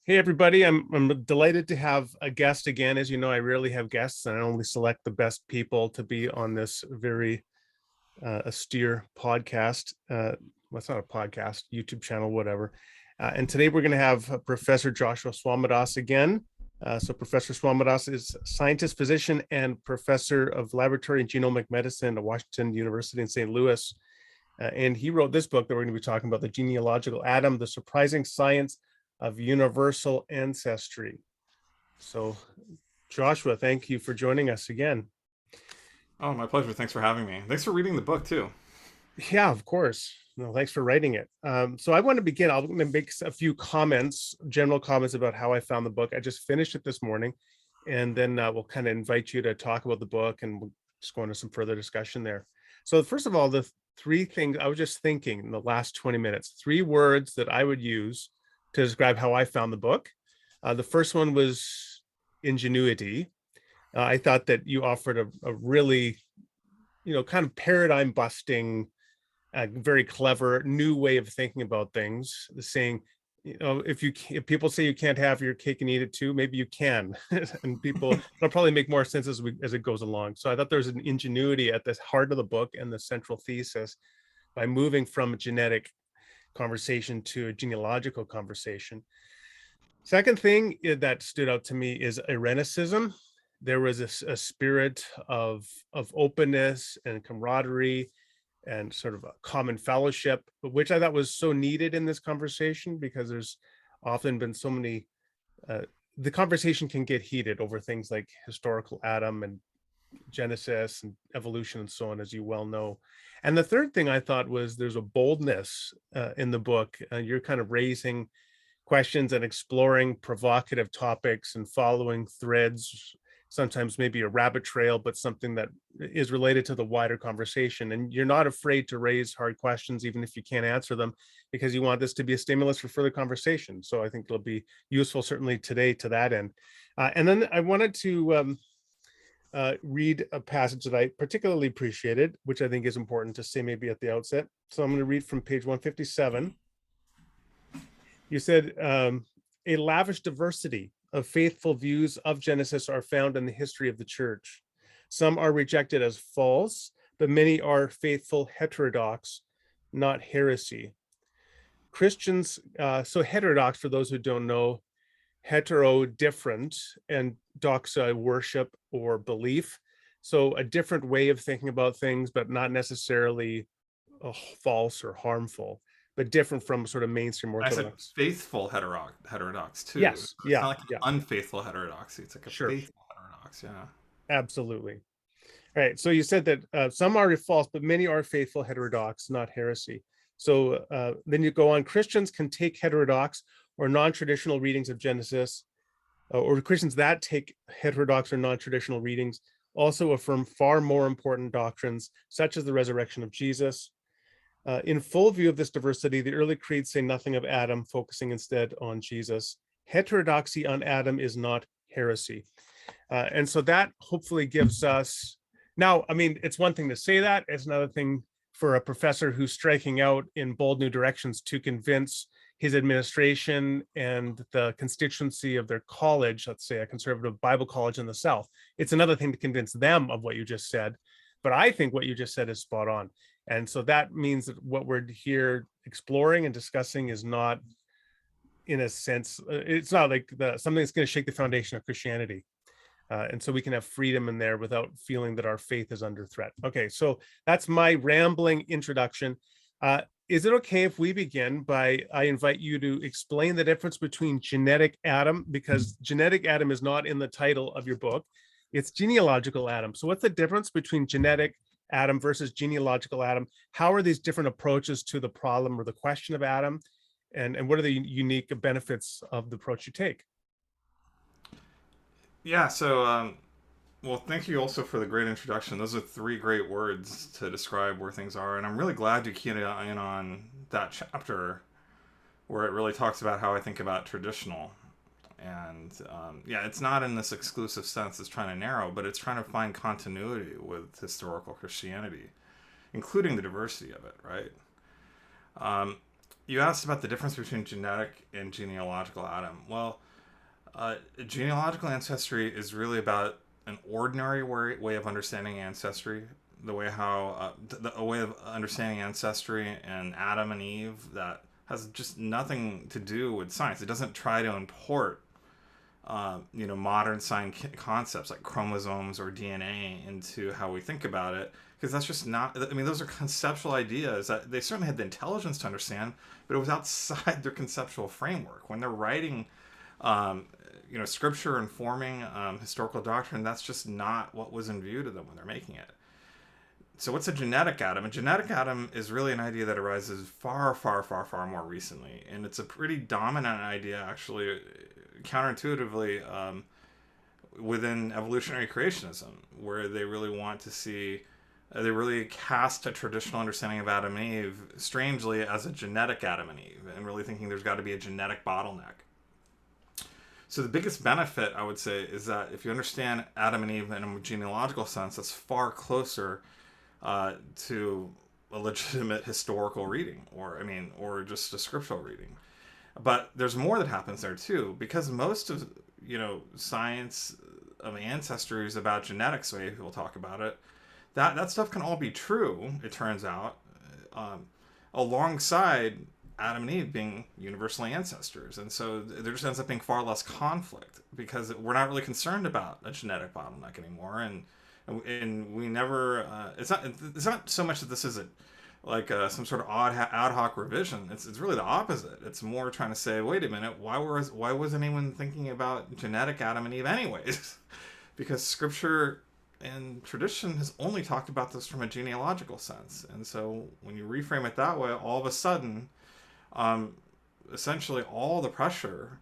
Hey everybody, I'm delighted to have a guest again. As you know, I rarely have guests, and I only select the best people to be on this very austere podcast. Well, it's not a podcast, YouTube channel, whatever. And today we're going to have Professor Joshua Swamidass again. So Professor Swamidass is scientist, physician, and professor of laboratory and genomic medicine at Washington University in St. Louis. And he wrote this book that we're going to be talking about, The Genealogical Adam, The Surprising Science of Universal Ancestry. So, Joshua, thank you for joining us again. Oh, my pleasure. Thanks for having me. Thanks for reading the book too. Yeah, of course. No, thanks for writing it. So I want to begin. I'm going to make a few comments, general comments about how I found the book. I just finished it this morning, and then we'll kind of invite you to talk about the book, and we'll just go into some further discussion there. So first of all, the three things I was just thinking in the last 20 minutes, three words that I would use to describe how I found the book. The first one was ingenuity. I thought that you offered a really, kind of paradigm busting, very clever new way of thinking about things, saying, if people say you can't have your cake and eat it too, maybe you can. And people, it'll probably make more sense as it goes along. So I thought there's an ingenuity at the heart of the book and the central thesis by moving from a genetic conversation to a genealogical conversation. Second thing that stood out to me is Irenicism. There was a spirit of openness and camaraderie and sort of a common fellowship, which I thought was so needed in this conversation, because there's often been so many, the conversation can get heated over things like historical Adam and Genesis and evolution and so on, as you well know. And the third thing I thought was there's a boldness in the book. You're kind of raising questions and exploring provocative topics and following threads, sometimes maybe a rabbit trail, but something that is related to the wider conversation. And you're not afraid to raise hard questions, even if you can't answer them, because you want this to be a stimulus for further conversation. So I think it'll be useful, certainly today, to that end. And then I wanted to read a passage that I particularly appreciated, which I think is important to say maybe at the outset. So I'm going to read from page 157. You said, a lavish diversity of faithful views of Genesis are found in the history of the church. Some are rejected as false, but many are faithful heterodox, not heresy. Christians, so heterodox, for those who don't know, hetero, different, and doxa, worship or belief. So a different way of thinking about things, but not necessarily false or harmful, but different from sort of mainstream I said orthodox. faithful heterodox too. Yes, It's yeah, not like yeah, an unfaithful heterodoxy. It's like a sure, faithful heterodox. Yeah. absolutely. All right, so you said that some are false, but many are faithful heterodox, not heresy. So then you go on, Christians can take heterodox or non-traditional readings of Genesis, or Christians that take heterodox or non-traditional readings also affirm far more important doctrines, such as the resurrection of Jesus. In full view of this diversity, the early creeds say nothing of Adam, focusing instead on Jesus. Heterodoxy on Adam is not heresy. And so that hopefully gives us, now, I mean, it's one thing to say that, it's another thing for a professor who's striking out in bold new directions to convince his administration and the constituency of their college, let's say a conservative Bible college in the South. It's another thing to convince them of what you just said. But I think what you just said is spot on. And so that means that what we're here exploring and discussing is not, in a sense, it's not like something that's going to shake the foundation of Christianity. And so we can have freedom in there without feeling that our faith is under threat. Okay, so that's my rambling introduction. Is it okay if we begin by, I invite you to explain the difference between genetic Adam, because genetic Adam is not in the title of your book, it's genealogical Adam. So what's the difference between genetic Adam versus genealogical Adam? How are these different approaches to the problem or the question of Adam? And what are the unique benefits of the approach you take? Yeah. Well, thank you also for the great introduction. Those are three great words to describe where things are, and I'm really glad you keyed in on that chapter where it really talks about how I think about traditional. And yeah, it's not in this exclusive sense it's trying to narrow, but it's trying to find continuity with historical Christianity, including the diversity of it, right? you asked about the difference between genetic and genealogical Adam. Well, genealogical ancestry is really about an ordinary way of understanding ancestry, the way how a way of understanding ancestry and Adam and Eve that has just nothing to do with science. It doesn't try to import modern science concepts like chromosomes or DNA into how we think about it, because that's just not. I mean, those are conceptual ideas that they certainly had the intelligence to understand, but it was outside their conceptual framework. When they're writing, scripture and forming historical doctrine, that's just not what was in view to them when they're making it. So, what's a genetic Adam? A genetic Adam is really an idea that arises far, far, far, far more recently, and it's a pretty dominant idea, actually, counterintuitively, within evolutionary creationism, where they really want to see, they really cast a traditional understanding of Adam and Eve, strangely, as a genetic Adam and Eve, and really thinking there's got to be a genetic bottleneck. So the biggest benefit, I would say, is that if you understand Adam and Eve in a genealogical sense, that's far closer to a legitimate historical reading, or just a scriptural reading. But there's more that happens there too, because most of science of ancestry is about genetics. The way people talk about it, that stuff can all be true. It turns out, alongside Adam and Eve being universally ancestors, and so there just ends up being far less conflict because we're not really concerned about a genetic bottleneck anymore, and we never. It's not so much that this isn't like some sort of ad hoc revision. It's really the opposite. It's more trying to say, wait a minute, why wasn't anyone thinking about genetic Adam and Eve anyways? Because scripture and tradition has only talked about this from a genealogical sense, and so when you reframe it that way, all of a sudden, essentially all the pressure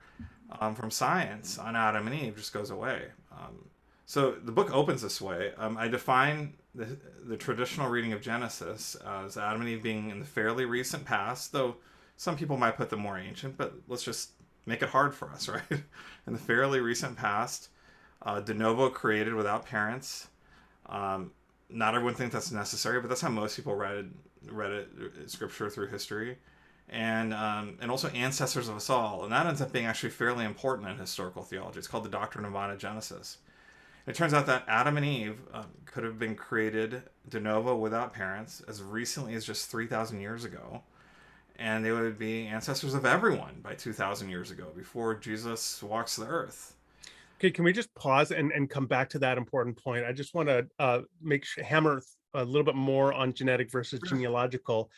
from science on Adam and Eve just goes away. So the book opens this way. I define the traditional reading of Genesis as Adam and Eve being in the fairly recent past, though some people might put them more ancient, but let's just make it hard for us, right? In the fairly recent past, de novo created without parents. Not everyone thinks that's necessary, but that's how most people read it, scripture through history. And also ancestors of us all. And that ends up being actually fairly important in historical theology. It's called the doctrine of monogenesis. It turns out that Adam and Eve could have been created de novo without parents as recently as just 3,000 years ago. And they would be ancestors of everyone by 2,000 years ago, before Jesus walks the earth. Okay, can we just pause and come back to that important point? I just want to hammer a little bit more on genetic versus genealogical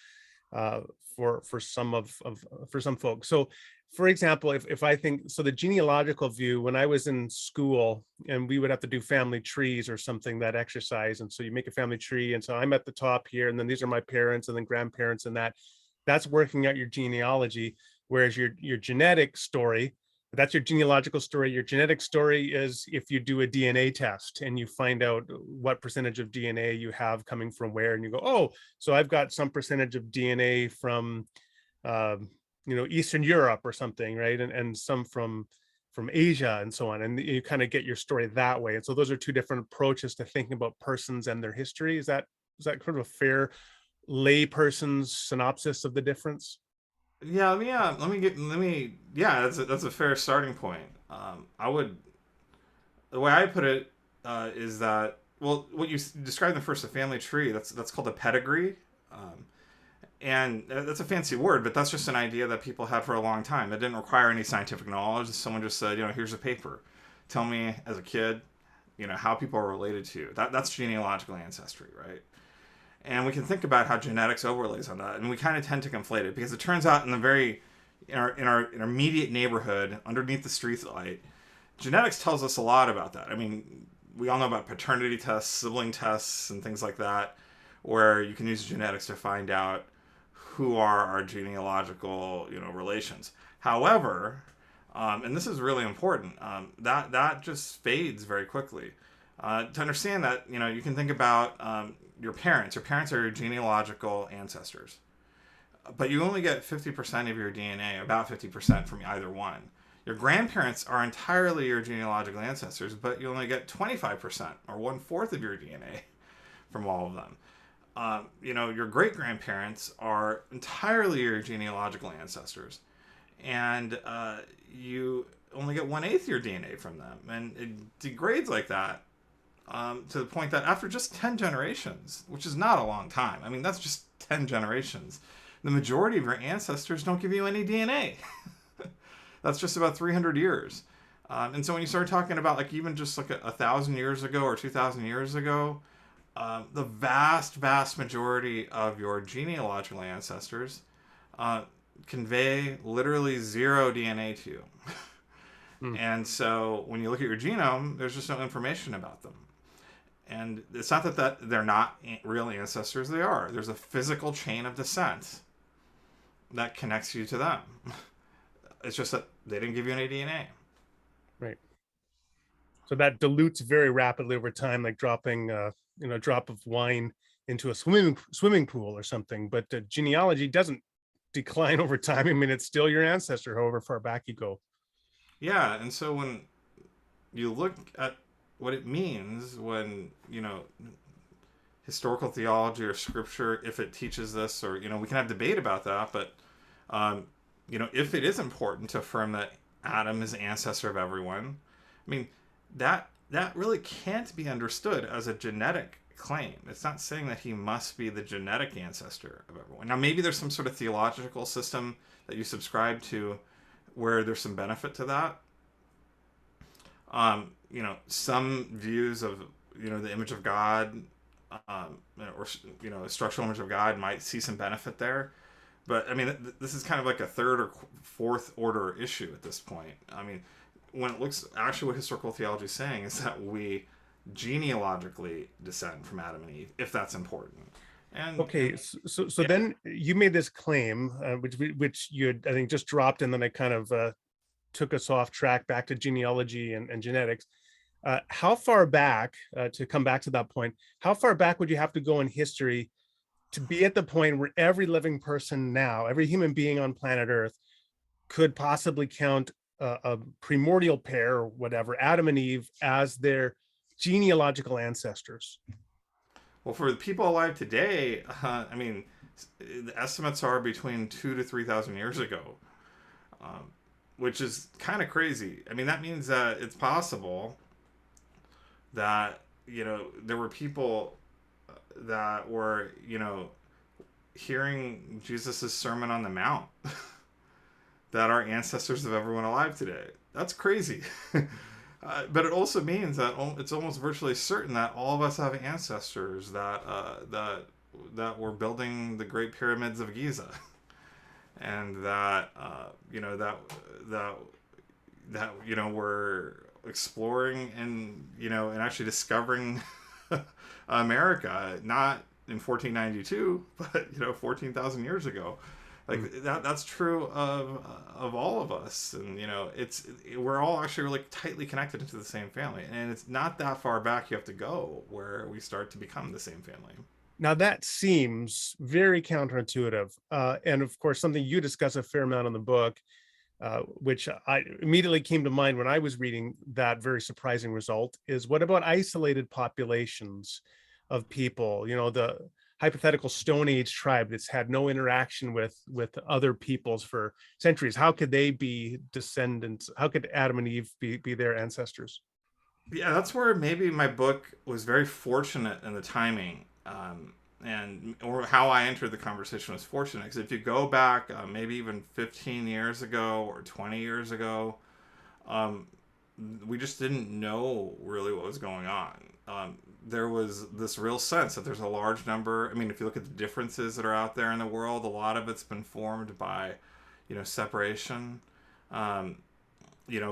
for some for some folks. So, for example, if I think so, the genealogical view, when I was in school and we would have to do family trees or something, that exercise, and so you make a family tree, and so I'm at the top here, and then these are my parents, and then grandparents, and that's working out your genealogy. Whereas your genetic story, that's your genealogical story. Your genetic story is if you do a DNA test and you find out what percentage of DNA you have coming from where, and you go, oh, so I've got some percentage of DNA from Eastern Europe or something, right? And some from Asia and so on. And you kind of get your story that way. And so those are two different approaches to thinking about persons and their history. Is that kind of a fair layperson's synopsis of the difference? Yeah, yeah, that's a fair starting point. The way I put it is that, well, what you described in the first, the family tree, that's called a pedigree. And that's a fancy word, but that's just an idea that people had for a long time. It didn't require any scientific knowledge. Someone just said, here's a paper. Tell me as a kid, how people are related to you. That's genealogical ancestry, right? And we can think about how genetics overlays on that, and we kind of tend to conflate it because it turns out in our immediate neighborhood, underneath the street light, genetics tells us a lot about that. I mean, we all know about paternity tests, sibling tests, and things like that, where you can use genetics to find out who are our genealogical relations. However, and this is really important, that just fades very quickly. To understand that, you can think about your parents. Your parents are your genealogical ancestors, but you only get 50% of your DNA, about 50% from either one. Your grandparents are entirely your genealogical ancestors, but you only get 25% or 1/4 of your DNA from all of them. your great grandparents are entirely your genealogical ancestors, and you only get 1/8 your DNA from them, and it degrades like that to the point that after just 10 generations, which is not a long time, I mean, that's just 10 generations, the majority of your ancestors don't give you any DNA. That's just about 300 years. And so when you start talking about like even just like 1,000 years ago or 2,000 years ago, the vast majority of your genealogical ancestors uh, convey literally zero DNA to you. Hmm. And so when you look at your genome, there's just no information about them. And it's not that they're not real ancestors, they are. There's a physical chain of descent that connects you to them. It's just that they didn't give you any DNA. Right. So that dilutes very rapidly over time, like dropping a drop of wine into a swimming pool or something. But genealogy doesn't decline over time. I mean, it's still your ancestor, however far back you go. Yeah, and so when you look at what it means when, historical theology or scripture, if it teaches this, or, we can have debate about that, but, if it is important to affirm that Adam is the ancestor of everyone, I mean, that really can't be understood as a genetic claim. It's not saying that he must be the genetic ancestor of everyone. Now, maybe there's some sort of theological system that you subscribe to where there's some benefit to that. Some views of, the image of God, or, a structural image of God might see some benefit there. But I mean, this is kind of like a third or fourth order issue at this point. I mean, when it looks, actually what historical theology is saying is that we genealogically descend from Adam and Eve, if that's important. Okay, And so yeah, then you made this claim, which you had, I think, just dropped, and then I kind of took us off track back to genealogy and genetics. How far back, to come back to that point, how far back would you have to go in history to be at the point where every living person now, every human being on planet Earth, could possibly count a primordial pair or whatever, Adam and Eve, as their genealogical ancestors? well, for the people alive today, I mean, the estimates are between 2 to 3,000 years ago, um, which is kind of crazy. I mean, that means that it's possible that there were people that were hearing Jesus's Sermon on the Mount that are ancestors of everyone alive today. That's crazy. But it also means that it's almost virtually certain that all of us have ancestors that were building the Great Pyramids of Giza, and that that were exploring and actually discovering America, not in 1492, but 14,000 years ago. Like that's true of all of us, and we're all actually really tightly connected into the same family, and it's not that far back you have to go where we start to become the same family. Now that seems very counterintuitive, and of course something you discuss a fair amount in the book, which I immediately came to mind when I was reading that very surprising result, is what about isolated populations of people? The hypothetical Stone Age tribe that's had no interaction with other peoples for centuries. How could they be descendants? How could Adam and Eve be their ancestors? Yeah, that's where maybe my book was very fortunate in the timing, and or how I entered the conversation was fortunate. Because if you go back, maybe even 15 years ago or 20 years ago, um, we just didn't know really what was going on. There was this real sense that there's a large number. I mean, if you look at the differences that are out there in the world, a lot of it's been formed by, separation. Um,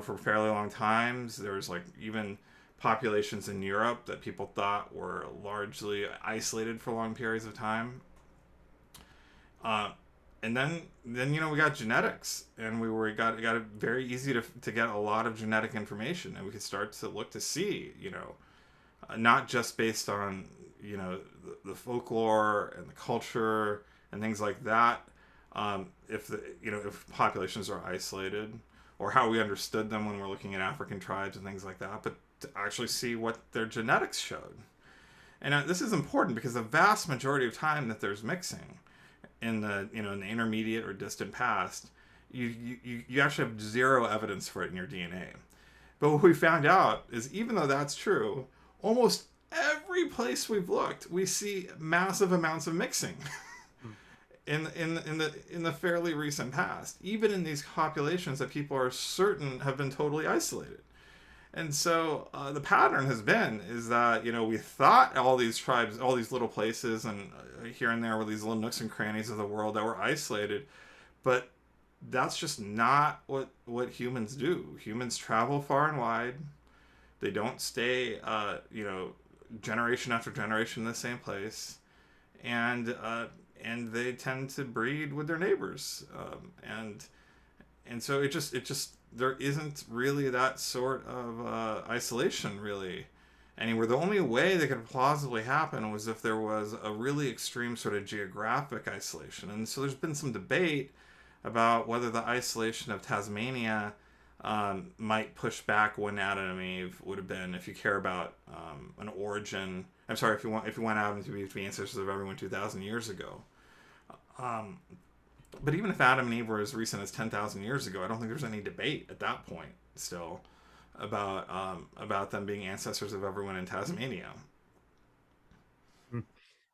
for fairly long times. There was like even populations in Europe that people thought were largely isolated for long periods of time. Uh, and then we got genetics, and got it very easy to get a lot of genetic information, and we could start to look to see, not just based on the folklore and the culture and things like that, if if populations are isolated, or how we understood them when we're looking at African tribes and things like that, but to actually see what their genetics showed. And this is important because the vast majority of time that there's mixing in the in the intermediate or distant past, you actually have zero evidence for it in your DNA. But what we found out is even though that's true, almost every place we've looked, we see massive amounts of mixing in the fairly recent past, even in these populations that people are certain have been totally isolated. And so the pattern has been is that we thought all these tribes, all these little places, and here and there were these little nooks and crannies of the world that were isolated, but that's just not what humans do. Humans travel far and wide. They don't stay, generation after generation in the same place, and they tend to breed with their neighbors, and so it just there isn't really that sort of isolation really anywhere. The only way that could plausibly happen was if there was a really extreme sort of geographic isolation, and so there's been some debate about whether the isolation of Tasmania might push back when Adam and Eve would have been, if you care about an origin. I'm sorry, if you want Adam to be ancestors of everyone 2,000 years ago. Um, but even if Adam and Eve were as recent as 10,000 years ago, I don't think there's any debate at that point still about them being ancestors of everyone in Tasmania.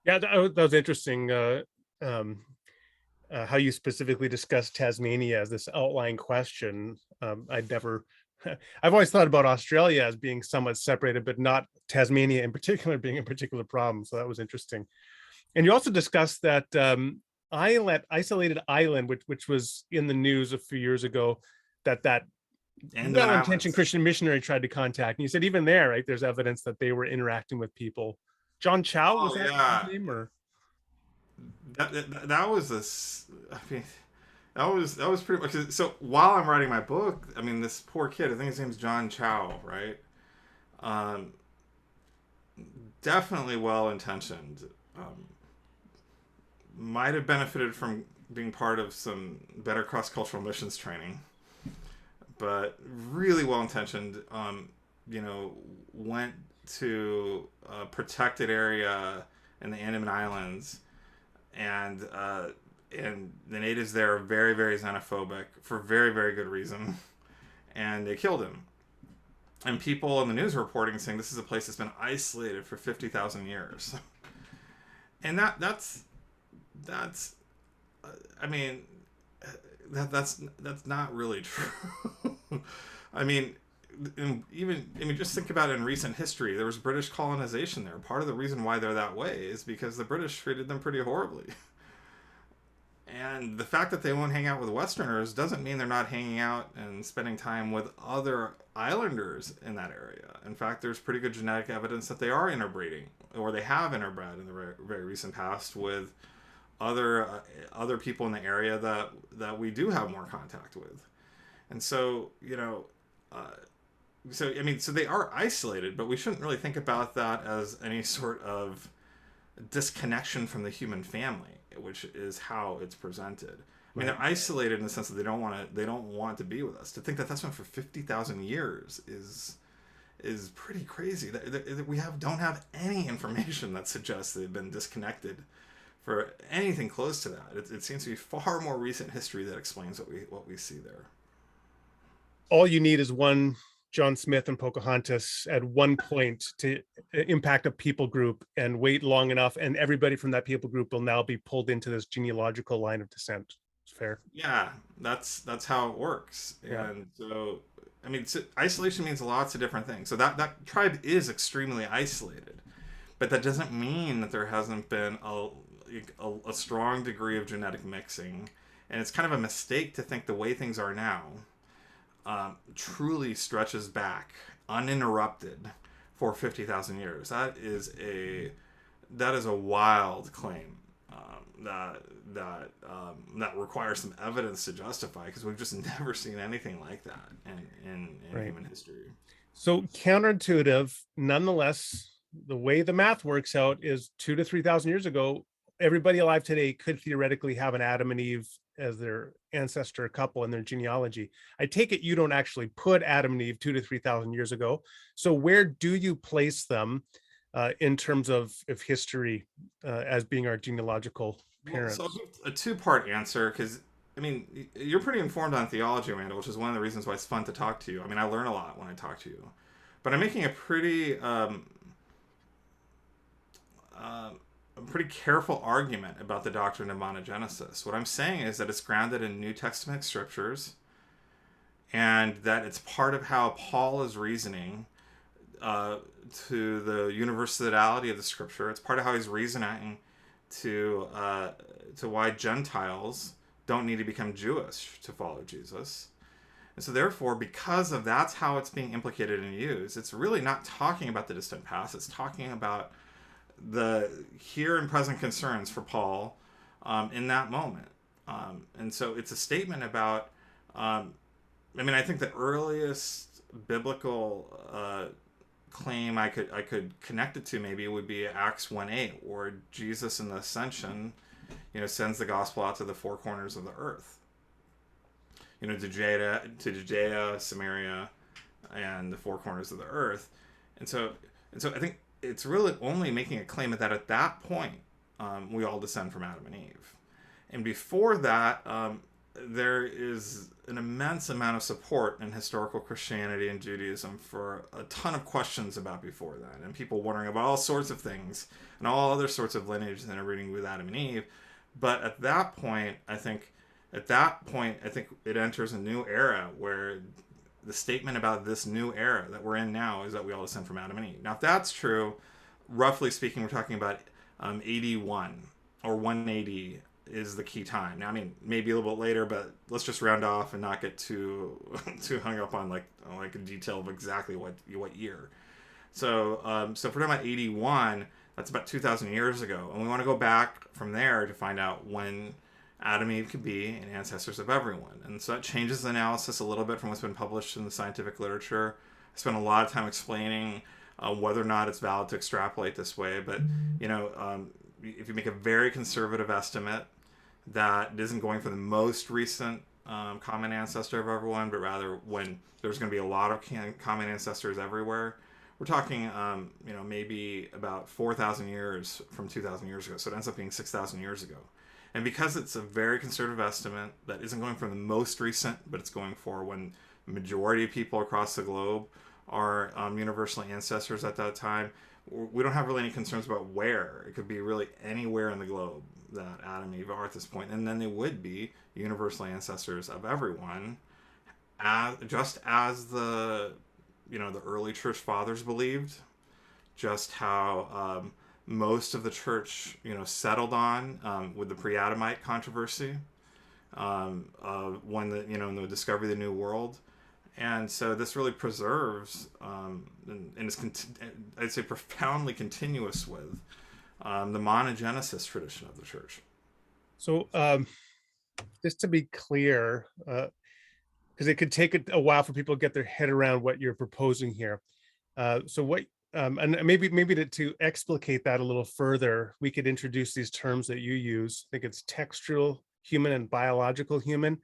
Yeah, that was interesting. How you specifically discussed Tasmania as this outlying question. I'd never, I've always thought about Australia as being somewhat separated, but not Tasmania in particular being a particular problem. So that was interesting. And you also discussed that isolated island, which was in the news a few years ago, that Andaman well-intentioned Islands. Christian missionary tried to contact. And you said even there, right, there's evidence that they were interacting with people. John Chow, was Oh that his yeah, name? Or that was this. I mean, that was pretty much. So while I'm writing my book, I mean, this poor kid. I think his name's John Chow, right? Um, Definitely well intentioned. Um, might have benefited from being part of some better cross cultural missions training, but really well intentioned. Went to a protected area in the Andaman Islands, and the natives there are very very xenophobic for very very good reason, and they killed him. And people in the news are reporting saying this is a place that's been isolated for 50,000 years, and that's I mean that's not really true. I mean, just think about it in recent history. There was British colonization there. Part of the reason why they're that way is because the British treated them pretty horribly. And the fact that they won't hang out with Westerners doesn't mean they're not hanging out and spending time with other islanders in that area. In fact, there's pretty good genetic evidence that they are interbreeding, or they have interbred in the very recent past with other people in the area that we do have more contact with. And so, so they are isolated, but we shouldn't really think about that as any sort of disconnection from the human family, which is how it's presented. I mean, right. they're isolated in the sense that they don't want to be with us. To think that that's been for 50,000 years is pretty crazy. We don't have any information that suggests they've been disconnected for anything close to that. It seems to be far more recent history that explains what we see there. All you need is one John Smith and Pocahontas at one point to impact a people group and wait long enough, and everybody from that people group will now be pulled into this genealogical line of descent. It's fair. Yeah, that's how it works. Yeah. And so, I mean, isolation means lots of different things. So that tribe is extremely isolated, but that doesn't mean that there hasn't been a strong degree of genetic mixing. And it's kind of a mistake to think the way things are now truly stretches back uninterrupted for 50,000 years. That is a wild claim that requires some evidence to justify, because we've just never seen anything like that in Right. human history. So counterintuitive, nonetheless, the way the math works out is 2 to 3,000 years ago, everybody alive today could theoretically have an Adam and Eve as their ancestor couple in their genealogy. I take it you don't actually put Adam and Eve 2 to 3,000 years ago. So where do you place them? in terms of history as being our genealogical Well, so I'll parents? give a two-part answer because I mean you're pretty informed on theology, Randall, which is one of the reasons why it's fun to talk to you. I mean, I learn a lot when I talk to you, but I'm making uh, a pretty careful argument about the doctrine of monogenesis. What I'm saying is that it's grounded in New Testament scriptures, and that it's part of how Paul is reasoning uh, to the universality of the scripture. It's part of how he's reasoning to why Gentiles don't need to become Jewish to follow Jesus. And so, therefore, because of that's how it's being implicated and used, it's really not talking about the distant past. It's talking about the here and present concerns for Paul in that moment. And so, it's a statement about. I mean, I think the earliest biblical claim I could connect it to maybe would be Acts 1:8, where Jesus in the ascension, sends the gospel out to the four corners of the earth. To Judea, Samaria, and the four corners of the earth. And so I think it's really only making a claim that at that point we all descend from Adam and Eve. And before that, there is an immense amount of support in historical Christianity and Judaism for a ton of questions about before that, and people wondering about all sorts of things and all other sorts of lineages that are rooting with Adam and Eve. But at that point, I think it enters a new era where the statement about this new era that we're in now is that we all descend from Adam and Eve. Now, if that's true, roughly speaking, we're talking about 81 or 180 is the key time. Now, I mean, maybe a little bit later, but let's just round off and not get too too hung up on like a detail of exactly what year. So if we're talking about 81, that's about 2,000 years ago, and we want to go back from there to find out when Adam and Eve could be and ancestors of everyone. And so that changes the analysis a little bit from what's been published in the scientific literature. I spent a lot of time explaining whether or not it's valid to extrapolate this way, but if you make a very conservative estimate that isn't going for the most recent common ancestor of everyone, but rather when there's going to be a lot of common ancestors everywhere, we're talking, maybe about 4,000 years from 2,000 years ago. So it ends up being 6,000 years ago. And because it's a very conservative estimate that isn't going for the most recent, but it's going for when the majority of people across the globe are universally ancestors at that time, we don't have really any concerns about where. It could be really anywhere in the globe that Adam and Eve are at this point, and then they would be universally ancestors of everyone, just as the early church fathers believed, just how most of the church settled on with the pre-Adamite controversy when the discovery of the New World. And so this really preserves and is I'd say profoundly continuous with the monogenesis tradition of the church. So just to be clear, because it could take a while for people to get their head around what you're proposing here. So what, and maybe to explicate that a little further, we could introduce these terms that you use. I think it's textual human and biological human.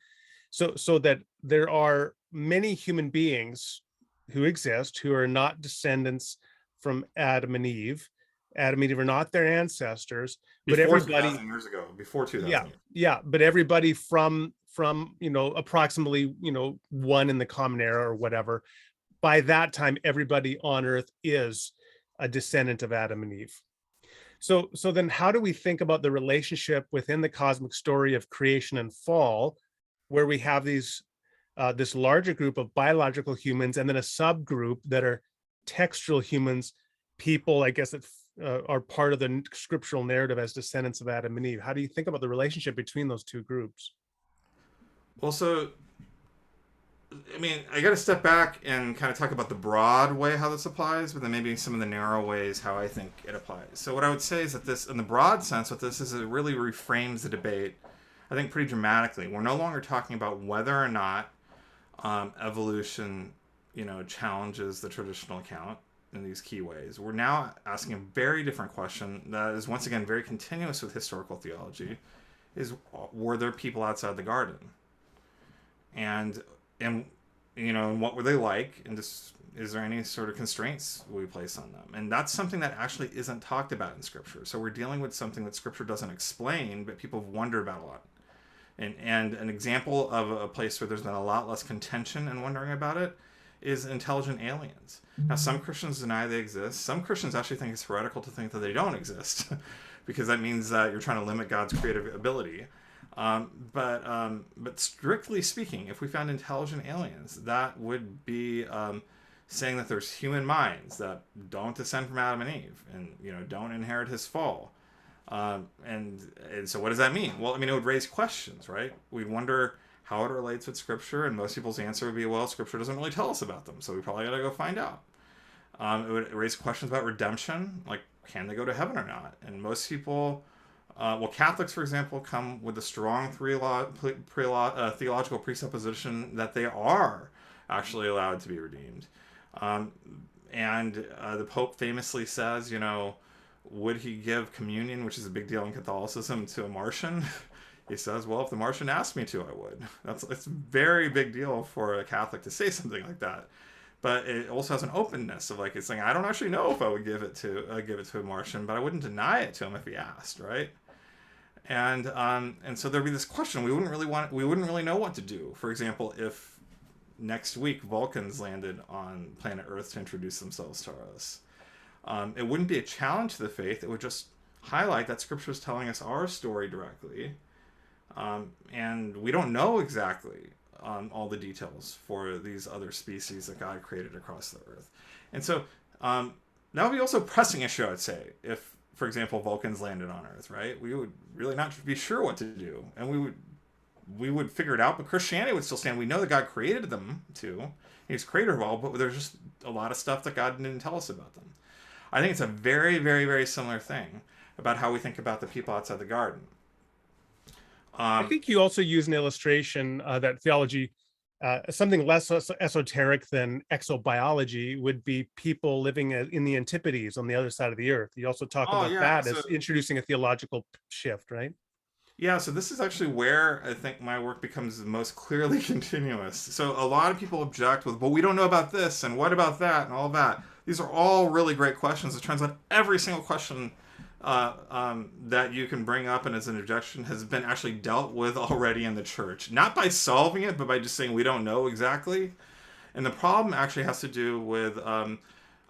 So that there are many human beings who exist who are not descendants from Adam and Eve. Adam and Eve are not their ancestors, but Before everybody, 2,000 years ago, before yeah, 2,000 years. yeah, but everybody from approximately one in the common era or whatever, by that time everybody on earth is a descendant of Adam and Eve. So then how do we think about the relationship within the cosmic story of creation and fall, where we have this larger group of biological humans and then a subgroup that are textual humans, people, I guess, that are part of the scriptural narrative as descendants of Adam and Eve? How do you think about the relationship between those two groups? Well, so I mean, I got to step back and kind of talk about the broad way how this applies, but then maybe some of the narrow ways how I think it applies. So what I would say is that this, in the broad sense, what this is, it really reframes the debate, I think, pretty dramatically. We're no longer talking about whether or not evolution, challenges the traditional account in these key ways. We're now asking a very different question that is, once again, very continuous with historical theology, is were there people outside the garden? And what were they like? And just Is there any sort of constraints we place on them? And that's something that actually isn't talked about in Scripture. So we're dealing with something that Scripture doesn't explain, but people have wondered about a lot. And an example of a place where there's been a lot less contention and wondering about it is intelligent aliens. Now, some Christians deny they exist. Some Christians actually think it's heretical to think that they don't exist, because that means that you're trying to limit God's creative ability. But strictly speaking, if we found intelligent aliens, that would be saying that there's human minds that don't descend from Adam and Eve, and don't inherit his fall. And so what does that mean? Well, I mean, it would raise questions, right? We'd wonder how it relates with Scripture, and most people's answer would be, well, Scripture doesn't really tell us about them, so we probably got to go find out. It would raise questions about redemption, like, can they go to heaven or not? And most people, Catholics, for example, come with a strong theological presupposition that they are actually allowed to be redeemed. The Pope famously says, would he give communion, which is a big deal in Catholicism, to a Martian? He says, well, if the Martian asked me to, I would. It's a very big deal for a Catholic to say something like that. But it also has an openness of, like, it's saying, I don't actually know if I would give it to a Martian, but I wouldn't deny it to him if he asked, right? And so there'd be this question we wouldn't really know what to do. For example, if next week Vulcans landed on planet Earth to introduce themselves to us. It wouldn't be a challenge to the faith. It would just highlight that Scripture is telling us our story directly. And we don't know exactly all the details for these other species that God created across the Earth. And so that would be also a pressing issue, I would say, if, for example, Vulcans landed on Earth, right? We would really not be sure what to do. And we would figure it out, but Christianity would still stand. We know that God created them too. He's creator of all, but there's just a lot of stuff that God didn't tell us about them. I think it's a very, very, very similar thing about how we think about the people outside the garden. I think you also use an illustration that theology, something less esoteric than exobiology, would be people living in the antipodes on the other side of the earth. You also talk about that as introducing a theological shift, right? Yeah, so this is actually where I think my work becomes most clearly continuous. So a lot of people object with, well, we don't know about this, and what about that, and all that. These are all really great questions. It turns out every single question that you can bring up and as an objection has been actually dealt with already in the church. Not by solving it, but by just saying we don't know exactly. And the problem actually has to do with, I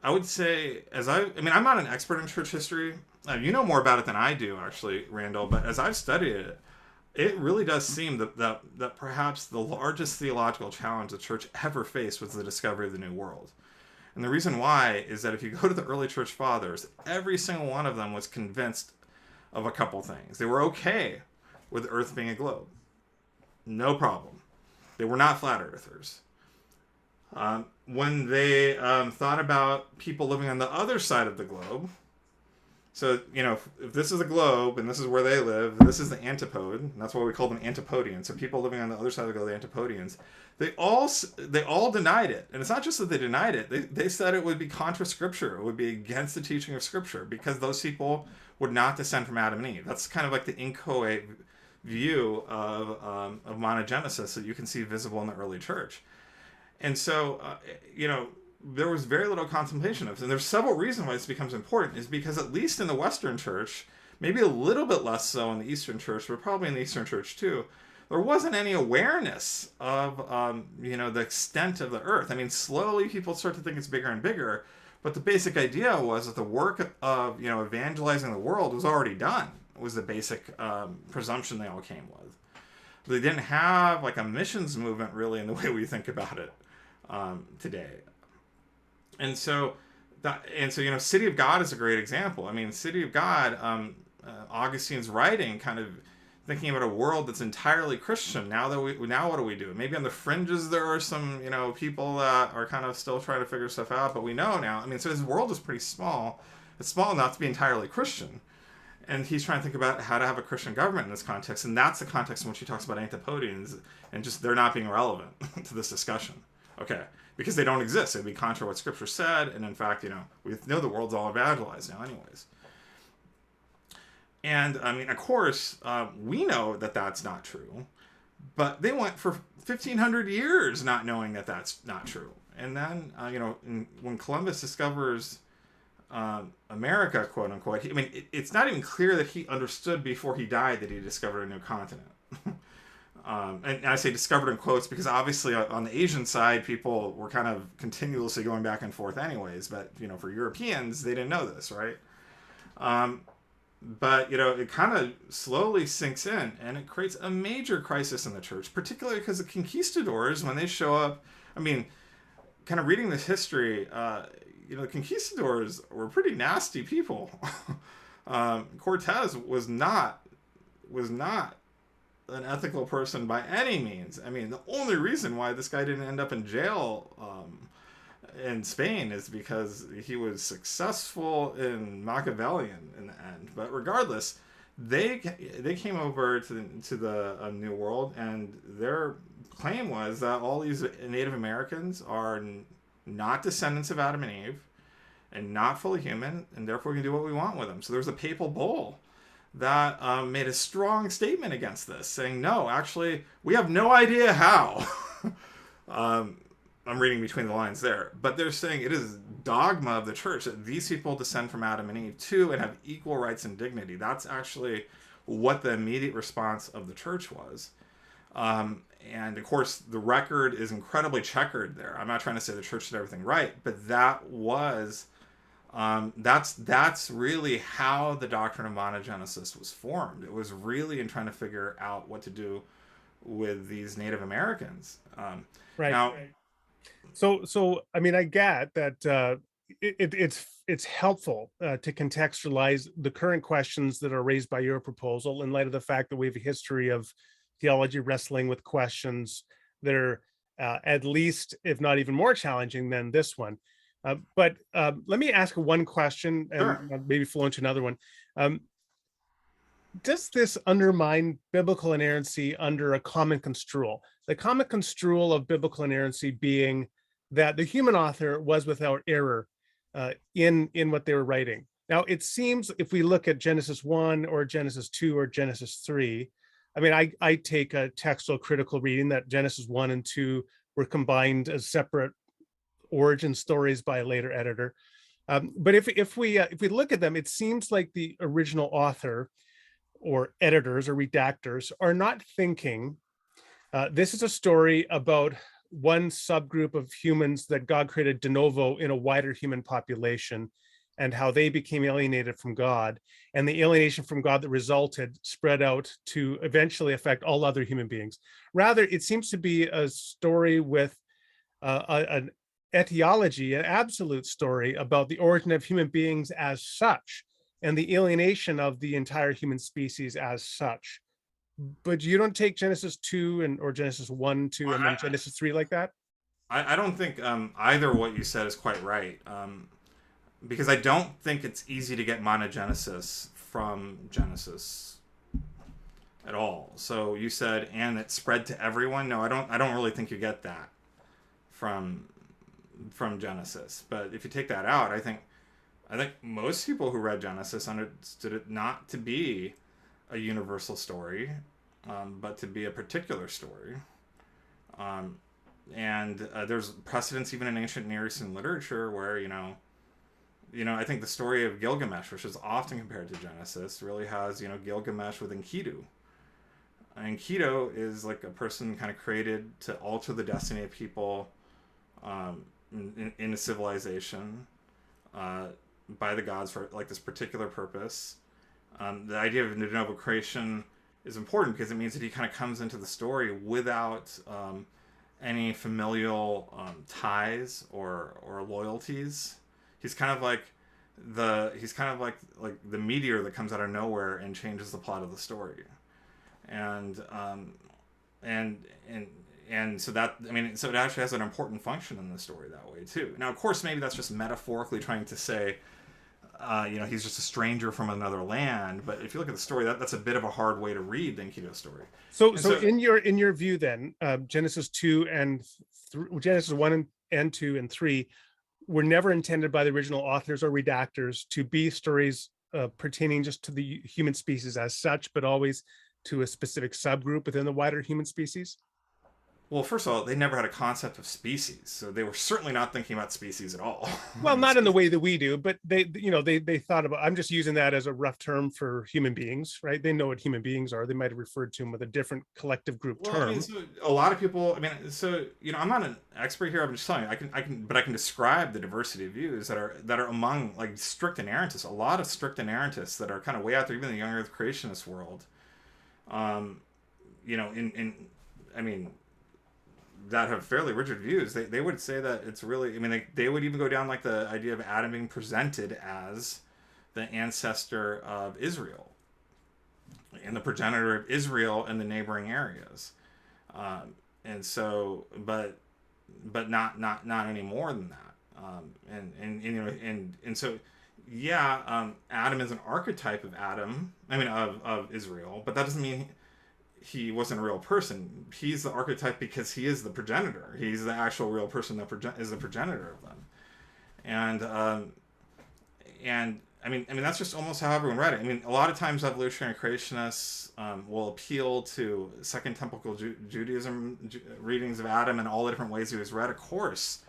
would say, I'm not an expert in church history. You know more about it than I do, actually, Randall, but as I've studied it, it really does seem that perhaps the largest theological challenge the church ever faced was the discovery of the New World. And the reason why is that if you go to the early church fathers, every single one of them was convinced of a couple things. They were okay with the earth being a globe. No problem. They were not flat earthers. When they thought about people living on the other side of the globe, so, if this is a globe and this is where they live, this is the antipode, and that's why we call them Antipodians. So people living on the other side of the globe, the Antipodians, they all denied it. And it's not just that they denied it. They said it would be contra Scripture. It would be against the teaching of Scripture because those people would not descend from Adam and Eve. That's kind of like the inchoate view of monogenesis that you can see visible in the early church. And so, there was very little contemplation of it. And there's several reasons why this becomes important, is because at least in the Western Church, maybe a little bit less so in the Eastern Church, but probably in the Eastern Church too, there wasn't any awareness of, the extent of the earth. I mean, slowly people start to think it's bigger and bigger, but the basic idea was that the work of, evangelizing the world was already done. It was the basic presumption they all came with. They didn't have like a missions movement really in the way we think about it today. And so, City of God is a great example. I mean, City of God, Augustine's writing, kind of thinking about a world that's entirely Christian. Now what do we do? Maybe on the fringes there are some, people that are kind of still trying to figure stuff out, but we know now. I mean, so his world is pretty small. It's small enough to be entirely Christian. And he's trying to think about how to have a Christian government in this context. And that's the context in which he talks about Antipodians and just they're not being relevant to this discussion. Okay. Because they don't exist. It'd be contra what Scripture said. And in fact, we know the world's all evangelized now anyways. And, I mean, of course, we know that that's not true. But they went for 1,500 years not knowing that that's not true. And then, when Columbus discovers America, quote unquote, it's not even clear that he understood before he died that he discovered a new continent. And I say discovered in quotes because obviously on the Asian side, people were kind of continuously going back and forth anyways. But, for Europeans, they didn't know this, right? But, it kind of slowly sinks in, and it creates a major crisis in the church, particularly because the conquistadors, when they show up, kind of reading this history, the conquistadors were pretty nasty people. Cortez was not an ethical person by any means. The only reason why this guy didn't end up in jail in Spain is because he was successful in Machiavellian in the end. But regardless, they came over to the New World, and their claim was that all these Native Americans are not descendants of Adam and Eve, and not fully human, and therefore we can do what we want with them. So there was a papal bull that made a strong statement against this, saying, no, actually, we have no idea how. I'm reading between the lines there. But they're saying it is dogma of the church that these people descend from Adam and Eve too and have equal rights and dignity. That's actually what the immediate response of the church was. And of course, the record is incredibly checkered there. I'm not trying to say the church did everything right, but that was... that's really how the doctrine of monogenesis was formed. It was really in trying to figure out what to do with these Native Americans. Right. Now, so I get that it's helpful to contextualize the current questions that are raised by your proposal in light of the fact that we have a history of theology wrestling with questions that are at least, if not even more challenging than this one. But let me ask one question and sure. maybe flow into another one. Does this undermine biblical inerrancy under a common construal? The common construal of biblical inerrancy being that the human author was without error in what they were writing. Now, it seems if we look at Genesis 1 or Genesis 2 or Genesis 3, I take a textual critical reading that Genesis 1 and 2 were combined as separate origin stories by a later editor. But if we look at them, it seems like the original author or editors or redactors are not thinking this is a story about one subgroup of humans that God created de novo in a wider human population, and how they became alienated from God, and the alienation from God that resulted spread out to eventually affect all other human beings. Rather, it seems to be a story with an etiology, an absolute story about the origin of human beings as such, and the alienation of the entire human species as such. But you don't take Genesis 2 or Genesis 1, 2, and then Genesis 3 like that? I don't think either what you said is quite right. Because I don't think it's easy to get monogenesis from Genesis at all. So you said, and it spread to everyone. No, I don't really think you get that from Genesis. But if you take that out, I think most people who read Genesis understood it not to be a universal story, but to be a particular story. And there's precedents even in ancient Near Eastern literature where, I think the story of Gilgamesh, which is often compared to Genesis, really has, Gilgamesh with Enkidu. Enkidu is like a person kind of created to alter the destiny of people in a civilization by the gods for like this particular purpose. The idea of de novo creation is important because it means that he kind of comes into the story without any familial ties or loyalties. He's kind of like the meteor that comes out of nowhere and changes the plot of the story, and so that so it actually has an important function in the story that way too. Now, of course, maybe that's just metaphorically trying to say, he's just a stranger from another land. But if you look at the story, that's a bit of a hard way to read the Enkidu story. So in your view, then Genesis 2 and Genesis 1 and 2 and 3 were never intended by the original authors or redactors to be stories pertaining just to the human species as such, but always to a specific subgroup within the wider human species? Well, first of all, they never had a concept of species, so they were certainly not thinking about species at all. I Well, mean, not in the way that we do, but they thought about, I'm just using that as a rough term for human beings, right? They know what human beings are. They might have referred to them with a different collective group well, I mean, term. so a lot of people. I mean, so I'm not an expert here. I'm just telling you. But I can describe the diversity of views that are among like strict inerrantists. A lot of strict inerrantists that are kind of way out there, even in the young Earth creationist world. Um, in I mean, that have fairly rigid views. They would say that it's really. I mean, they would even go down like the idea of Adam being presented as the ancestor of Israel and the progenitor of Israel and the neighboring areas. And so, but not any more than that. And so, yeah, Adam is an archetype of Adam. I mean, of Israel, but that doesn't mean he wasn't a real person. He's the archetype because he is the progenitor. He's the actual real person that is the progenitor of them. And I mean that's just almost how everyone read it. I mean, a lot of times evolutionary creationists will appeal to Second Temple Judaism readings of Adam and all the different ways he was read. Of course,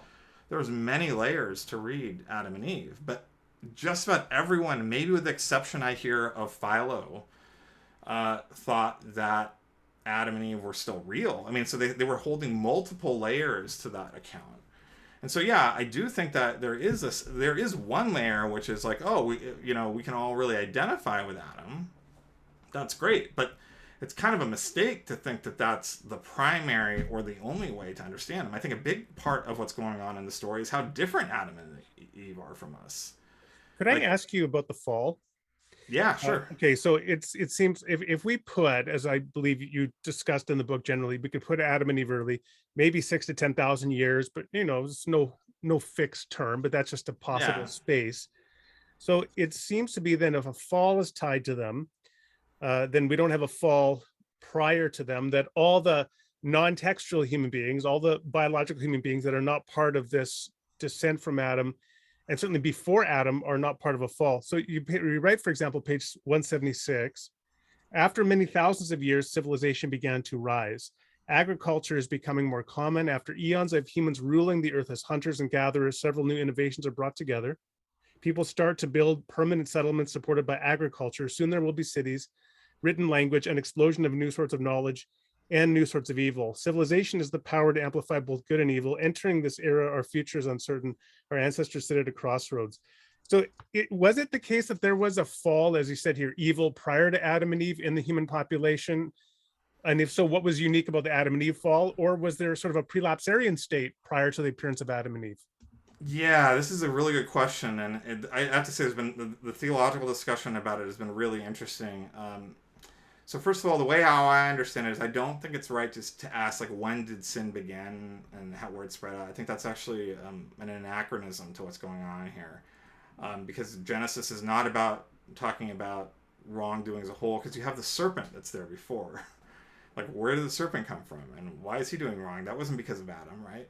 there was many layers to read Adam and Eve, but just about everyone, maybe with the exception I hear of Philo, thought that Adam and Eve were still real. I mean, so they were holding multiple layers to that account. And so, yeah, I do think that there is one layer which is like, oh, we can all really identify with Adam. That's great, but it's kind of a mistake to think that that's the primary or the only way to understand him. I think a big part of what's going on in the story is how different Adam and Eve are from us. Could I Like, ask you about the fall? yeah, sure. Okay, so it seems if we put, as I believe you discussed in the book, generally, we could put Adam and Eve early, maybe 6 to 10,000 years, but it's no fixed term, but that's just a possible Yeah, space. So it seems to be then if a fall is tied to them, then we don't have a fall prior to them. That all the non-textual human beings, all the biological human beings that are not part of this descent from Adam and certainly before Adam are not part of a fall. So you write, for example, page 176, after many thousands of years, civilization began to rise. Agriculture is becoming more common. After eons of humans ruling the earth as hunters and gatherers, several new innovations are brought together. People start to build permanent settlements supported by agriculture. Soon there will be cities, written language, an explosion of new sorts of knowledge, and new sorts of evil. Civilization is the power to amplify both good and evil. Entering this era, our future is uncertain. Our ancestors sit at a crossroads. So was it the case that there was a fall, as you said here, evil prior to Adam and Eve in the human population? And if so, what was unique about the Adam and Eve fall? Or was there sort of a prelapsarian state prior to the appearance of Adam and Eve? yeah. This is a really good question, and I have to say, there's been the theological discussion about it has been really interesting. So first of all, the way how I understand it is I don't think it's right just to ask like when did sin begin and how word spread out. I think that's actually an anachronism to what's going on here, because Genesis is not about talking about wrongdoing as a whole, because you have the serpent that's there before. Like, where did the serpent come from, and why is he doing wrong? That wasn't because of Adam, right?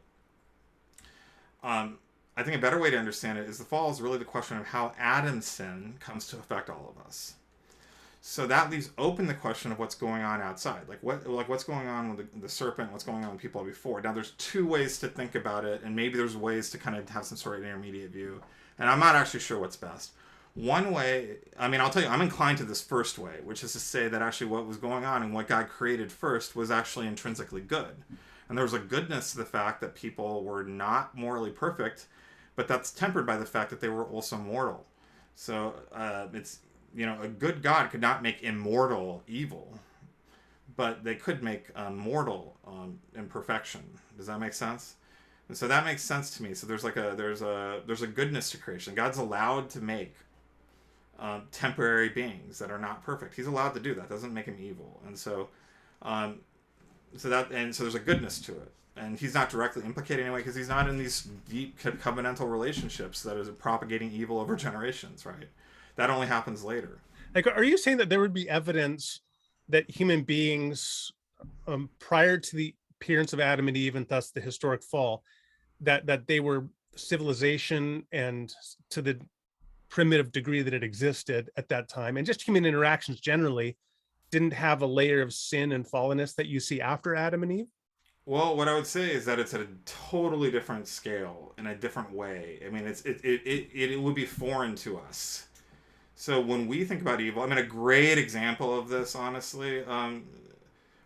Um, I think a better way to understand it is the fall is really the question of how Adam's sin comes to affect all of us. So that leaves open the question of what's going on outside, what's going on with the serpent, what's going on with people before. Now, there's two ways to think about it, and maybe there's ways to kind of have some sort of intermediate view, and I'm not actually sure what's best. One way, I mean, I'll tell you, I'm inclined to this first way, which is to say that actually what was going on and what God created first was actually intrinsically good, and there was a goodness to the fact that people were not morally perfect, but that's tempered by the fact that they were also mortal. So it's a good God could not make immortal evil, but they could make mortal imperfection. Does that make sense? And so that makes sense to me. So there's a goodness to creation. God's allowed to make temporary beings that are not perfect. He's allowed to do that. Doesn't make him evil. And um, so there's a goodness to it. And he's not directly implicated anyway because he's not in these deep covenantal relationships that is propagating evil over generations, right? That only happens later. Like, are you saying that there would be evidence that human beings, prior to the appearance of Adam and Eve and thus the historic fall, that they were civilization and to the primitive degree that it existed at that time, and just human interactions generally didn't have a layer of sin and fallenness that you see after Adam and Eve? Well, what I would say is that it's at a totally different scale in a different way. I mean, it would be foreign to us. So when we think about evil, I mean, a great example of this, honestly,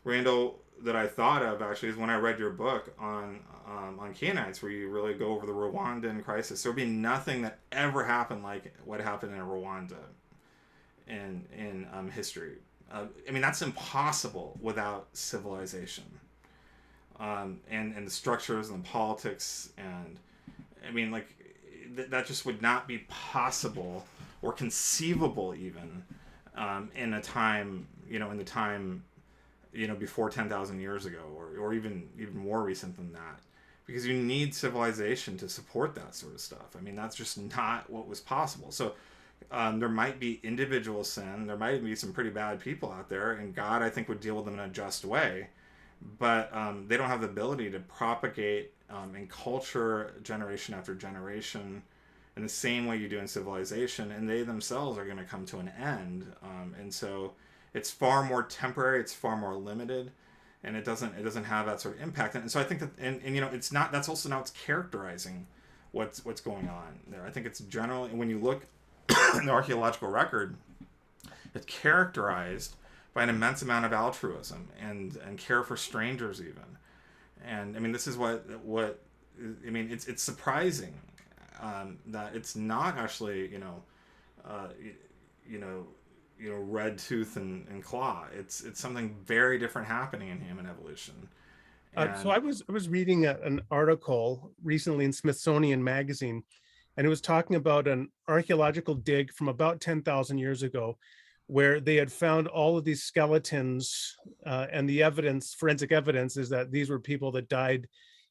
Randall, that I thought of actually is when I read your book on Canaanites, where you really go over the Rwandan crisis. There would be nothing that ever happened like what happened in Rwanda in history. I mean, that's impossible without civilization, and the structures and the politics, and I mean, like that just would not be possible or conceivable even in a time, in the time, before 10,000 years ago, or even more recent than that, because you need civilization to support that sort of stuff. I mean, that's just not what was possible. So there might be individual sin, there might be some pretty bad people out there, and God, I think, would deal with them in a just way, but they don't have the ability to propagate in culture generation after generation in the same way you do in civilization, and they themselves are going to come to an end. And so it's far more temporary, it's far more limited, and it doesn't have that sort of impact. And so I think that, and it's not, that's also now it's characterizing what's going on there. I think it's generally, when you look in the archaeological record, it's characterized by an immense amount of altruism and care for strangers even. And I mean, this is what I mean. It's surprising that it's not actually uh, you know red tooth and claw. It's something very different happening in human evolution. So And I was reading an article recently in Smithsonian Magazine, and it was talking about an archaeological dig from about 10,000 years ago, where they had found all of these skeletons, and the evidence, forensic evidence, is that these were people that died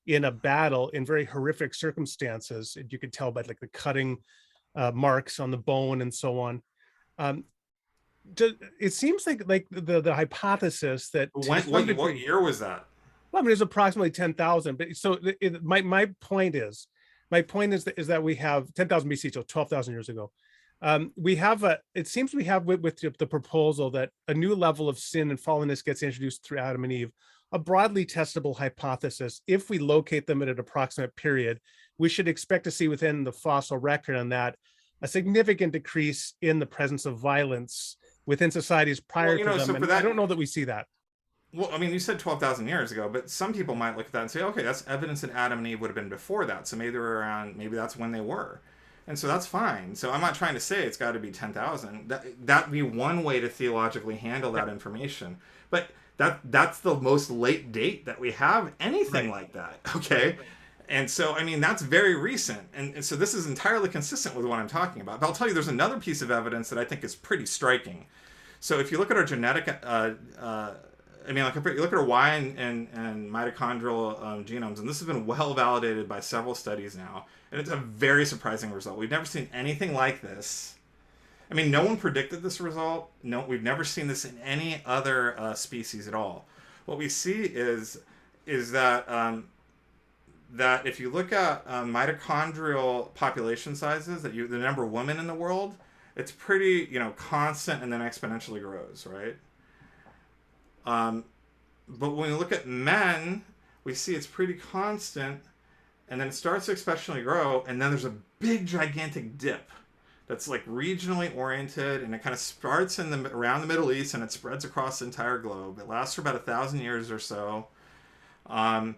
in a battle in very horrific circumstances. You could tell by like the cutting marks on the bone and so on. Um, it seems like the hypothesis that to when some what degree, year was that? well, I mean, it's approximately 10,000. But so my point is that we have 10,000 BC, so 12,000 years ago. We have it seems we have with the proposal that a new level of sin and fallenness gets introduced through Adam and Eve, a broadly testable hypothesis. If we locate them at an approximate period, we should expect to see within the fossil record on that a significant decrease in the presence of violence within societies Well, prior to them. so for And I that, don't know that we see that. well, I mean, you said 12,000 years ago, but some people might look at that and say, okay, that's evidence that Adam and Eve would have been before that. So maybe they were around, maybe that's when they were. And so that's fine. So I'm not trying to say it's got to be 10,000. That'd be one way to theologically handle Yeah, that information. But that's the most late date that we have anything right. like that. Okay. And so, I mean, that's very recent. And so this is entirely consistent with what I'm talking about. But I'll tell you, there's another piece of evidence that I think is pretty striking. So if you look at our genetic I mean, like if you look at our Y and mitochondrial genomes, and this has been well validated by several studies now, and it's a very surprising result. We've never seen anything like this. I mean, no one predicted this result. No, we've never seen this in any other species at all. What we see is that if you look at mitochondrial population sizes, the number of women in the world, it's pretty constant and then exponentially grows, right? Um, but when we look at men, we see it's pretty constant, and then it starts to exponentially grow, and then there's a big, gigantic dip that's like regionally oriented, and it kind of starts around the Middle East, and it spreads across the entire globe. It lasts for about 1,000 years or so, um,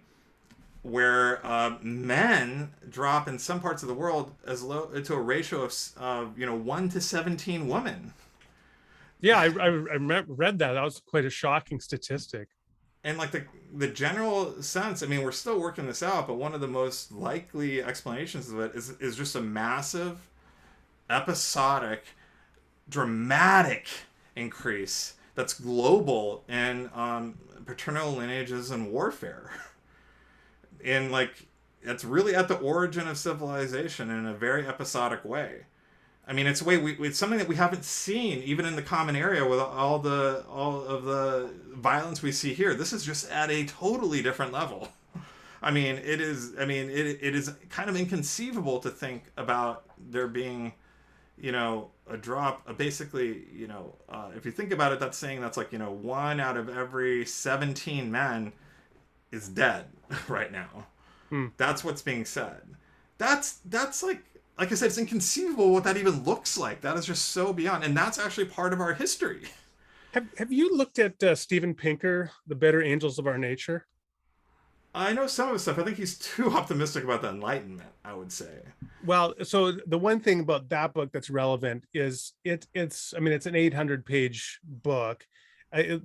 where men drop in some parts of the world as low to a ratio of 1 to 17 women. Yeah, I read that. That was quite a shocking statistic. And like the general sense, I mean, we're still working this out, but one of the most likely explanations of it is just a massive, episodic, dramatic increase that's global in paternal lineages and warfare. And like it's really at the origin of civilization in a very episodic way. I mean, it's something that we haven't seen even in the common area with all of the violence we see here. This is just at a totally different level. I mean, it is. I mean, it is kind of inconceivable to think about there being, a drop. Basically, if you think about it, that's saying that's like one out of every 17 men is dead right now. Hmm. That's what's being said. That's like I said, it's inconceivable what that even looks like. That is just so beyond, and that's actually part of our history. Have you looked at Steven Pinker, The Better Angels of Our Nature? I know some of his stuff. I think he's too optimistic about the Enlightenment, I would say. Well, so the one thing about that book that's relevant is it's I mean it's an 800-page book,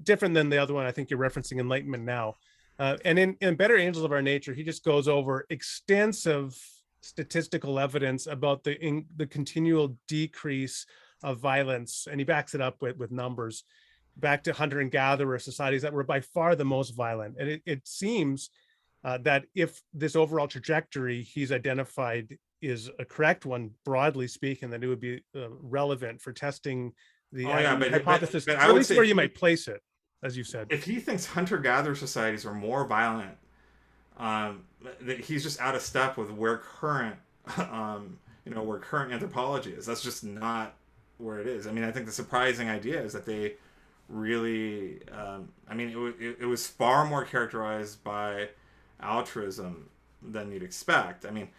different than the other one I think you're referencing, Enlightenment Now. And in Better Angels of Our Nature, he just goes over extensive statistical evidence about the continual decrease of violence, and he backs it up with numbers back to hunter and gatherer societies that were by far the most violent. And it seems that if this overall trajectory he's identified is a correct one, broadly speaking, then it would be relevant for testing the Oh yeah, hypothesis, but or I at would least say where you might place it, as you said. if he thinks hunter-gatherer societies are more violent, that he's just out of step with where current, where current anthropology is. That's just not where it is. I mean, I think the surprising idea is that they really, it was far more characterized by altruism than you'd expect. I mean,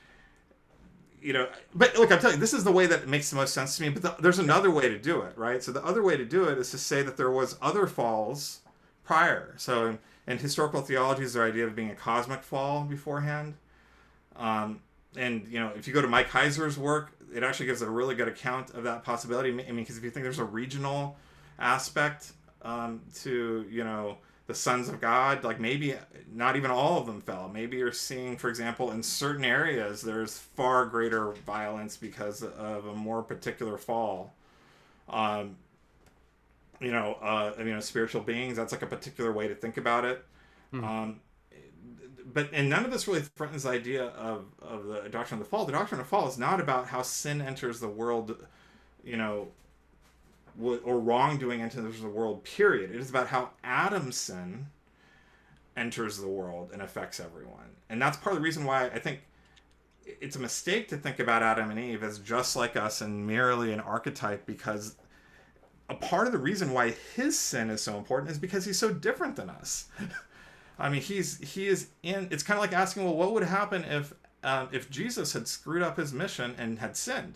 but look, I'm telling you, this is the way that makes the most sense to me. But there's another way to do it, right? So the other way to do it is to say that there was other falls prior. So in historical theology is their idea of being a cosmic fall beforehand. And if you go to Mike Heiser's work, it actually gives a really good account of that possibility. I mean, because if you think there's a regional aspect to the sons of God, like maybe not even all of them fell. Maybe you're seeing, for example, in certain areas there's far greater violence because of a more particular fall. Spiritual beings. That's like a particular way to think about it. Hmm. And none of this really threatens the idea of the doctrine of the fall. The doctrine of the fall is not about how sin enters the world, or wrongdoing enters the world, period. It is about how Adam's sin enters the world and affects everyone. And that's part of the reason why I think it's a mistake to think about Adam and Eve as just like us and merely an archetype, because a part of the reason why his sin is so important is because he's so different than us. I mean, he is in. It's kind of like asking, well, what would happen if Jesus had screwed up his mission and had sinned?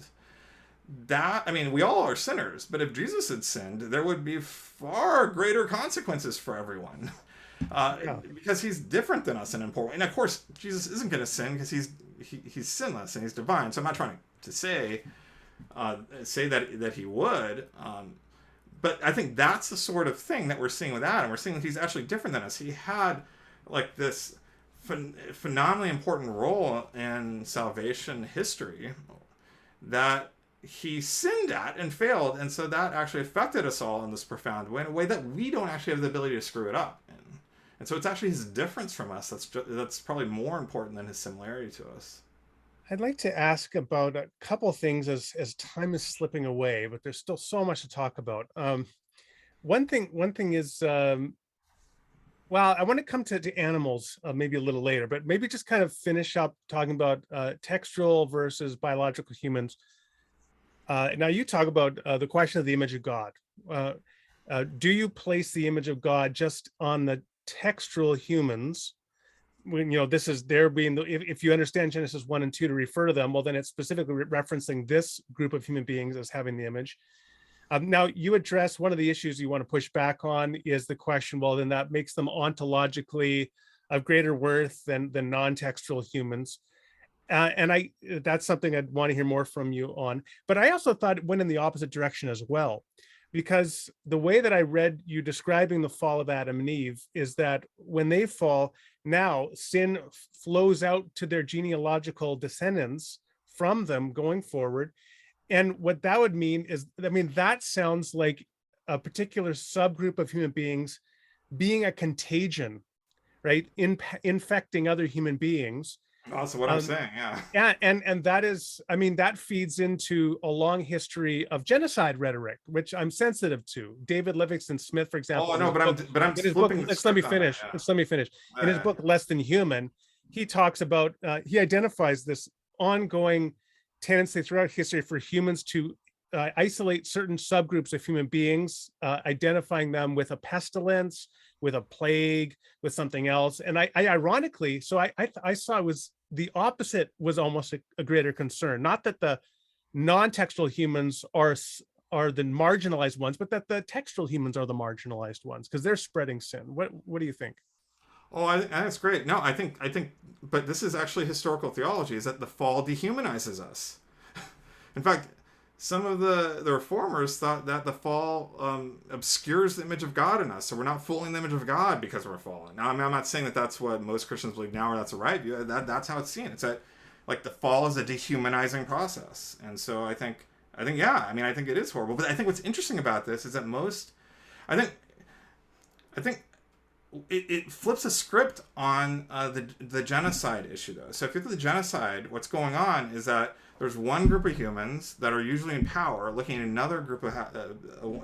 We all are sinners, but if Jesus had sinned, there would be far greater consequences for everyone, because he's different than us in important. And of course, Jesus isn't going to sin because he's sinless and he's divine. So I'm not trying to say that he would. But I think that's the sort of thing that we're seeing with Adam. We're seeing that he's actually different than us. He had like this phenomenally important role in salvation history that he sinned at and failed, and so that actually affected us all in this profound way, in a way that we don't actually have the ability to screw it up in. And so it's actually his difference from us that's probably more important than his similarity to us. I'd like to ask about a couple things as time is slipping away, but there's still so much to talk about. One thing is, well, I want to come to animals maybe a little later, but maybe just kind of finish up talking about textual versus biological humans. Now you talk about the question of the image of God. Do you place the image of God just on the textual humans? When this is there being if you understand Genesis 1 and 2 to refer to them, well, then it's specifically referencing this group of human beings as having the image. Now you address one of the issues you want to push back on is the question, well, then that makes them ontologically of greater worth than non-textual humans. And that's something I'd want to hear more from you on. But I also thought it went in the opposite direction as well, because the way that I read you describing the fall of Adam and Eve is that when they fall, now sin flows out to their genealogical descendants from them going forward. And what that would mean is, that sounds like a particular subgroup of human beings being a contagion, right? Infecting other human beings. Also, what I'm saying, yeah. Yeah, and that is, that feeds into a long history of genocide rhetoric, which I'm sensitive to. David Livingston Smith, for example. Oh no, I'm in his book. flipping. Let me finish. That, yeah. Let me finish. In his book, Less Than Human, he talks about he identifies this ongoing tendency throughout history for humans to isolate certain subgroups of human beings, identifying them with a pestilence, with a plague, with something else. And I ironically, so I saw it was the opposite was almost a greater concern. Not that the non-textual humans are the marginalized ones, but that the textual humans are the marginalized ones because they're spreading sin. What do you think? Oh, that's great. No, I think, but this is actually historical theology: is that the fall dehumanizes us. In fact, some of the reformers thought that the fall obscures the image of God in us, so we're not fooling the image of God because we're fallen. Now, I mean, I'm not saying that that's what most Christians believe now, or that's a right view. That's how it's seen. It's that like the fall is a dehumanizing process, and so I think yeah, I mean, I think it is horrible. But I think what's interesting about this is that I think, I think it flips a script on the genocide issue, though. So if you look at the genocide, what's going on is that there's one group of humans that are usually in power looking at another group of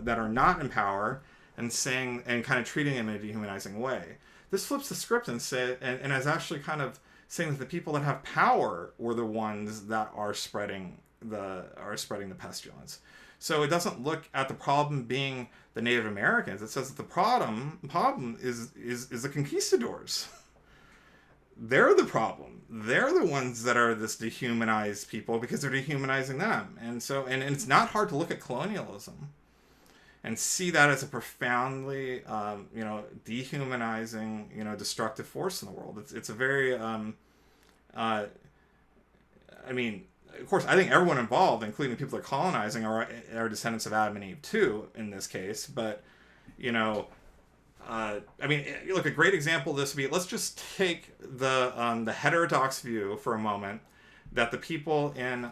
that are not in power and saying and kind of treating them in a dehumanizing way. This flips the script and is actually kind of saying that the people that have power were the ones that are spreading the pestilence. So it doesn't look at the problem being the Native Americans. It says that the problem is the conquistadors. They're the problem. They're the ones that are this dehumanized people because they're dehumanizing them. And so and it's not hard to look at colonialism and see that as a profoundly dehumanizing, destructive force in the world. It's a very I mean, of course, I think everyone involved, including the people that are colonizing, are descendants of Adam and Eve too, in this case. But, I mean, look, a great example of this would be, let's just take the heterodox view for a moment that the people in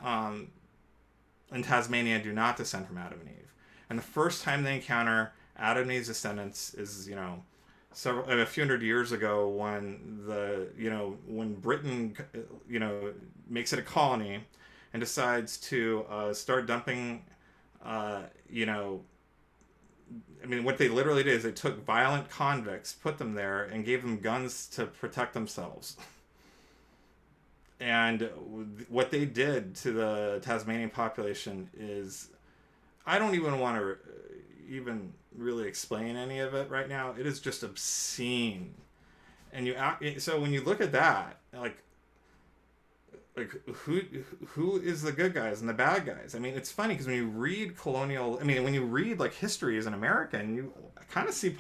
Tasmania do not descend from Adam and Eve. And the first time they encounter Adam and Eve's descendants is, a few hundred years ago when Britain, makes it a colony and decides to start dumping, I mean, what they literally did is they took violent convicts, put them there, and gave them guns to protect themselves. And what they did to the Tasmanian population is, I don't even want to even really explain any of it right now. It is just obscene. And so when you look at that, like who is the good guys and the bad guys? I mean, it's funny because when you read when you read like history as an American, you kind of see,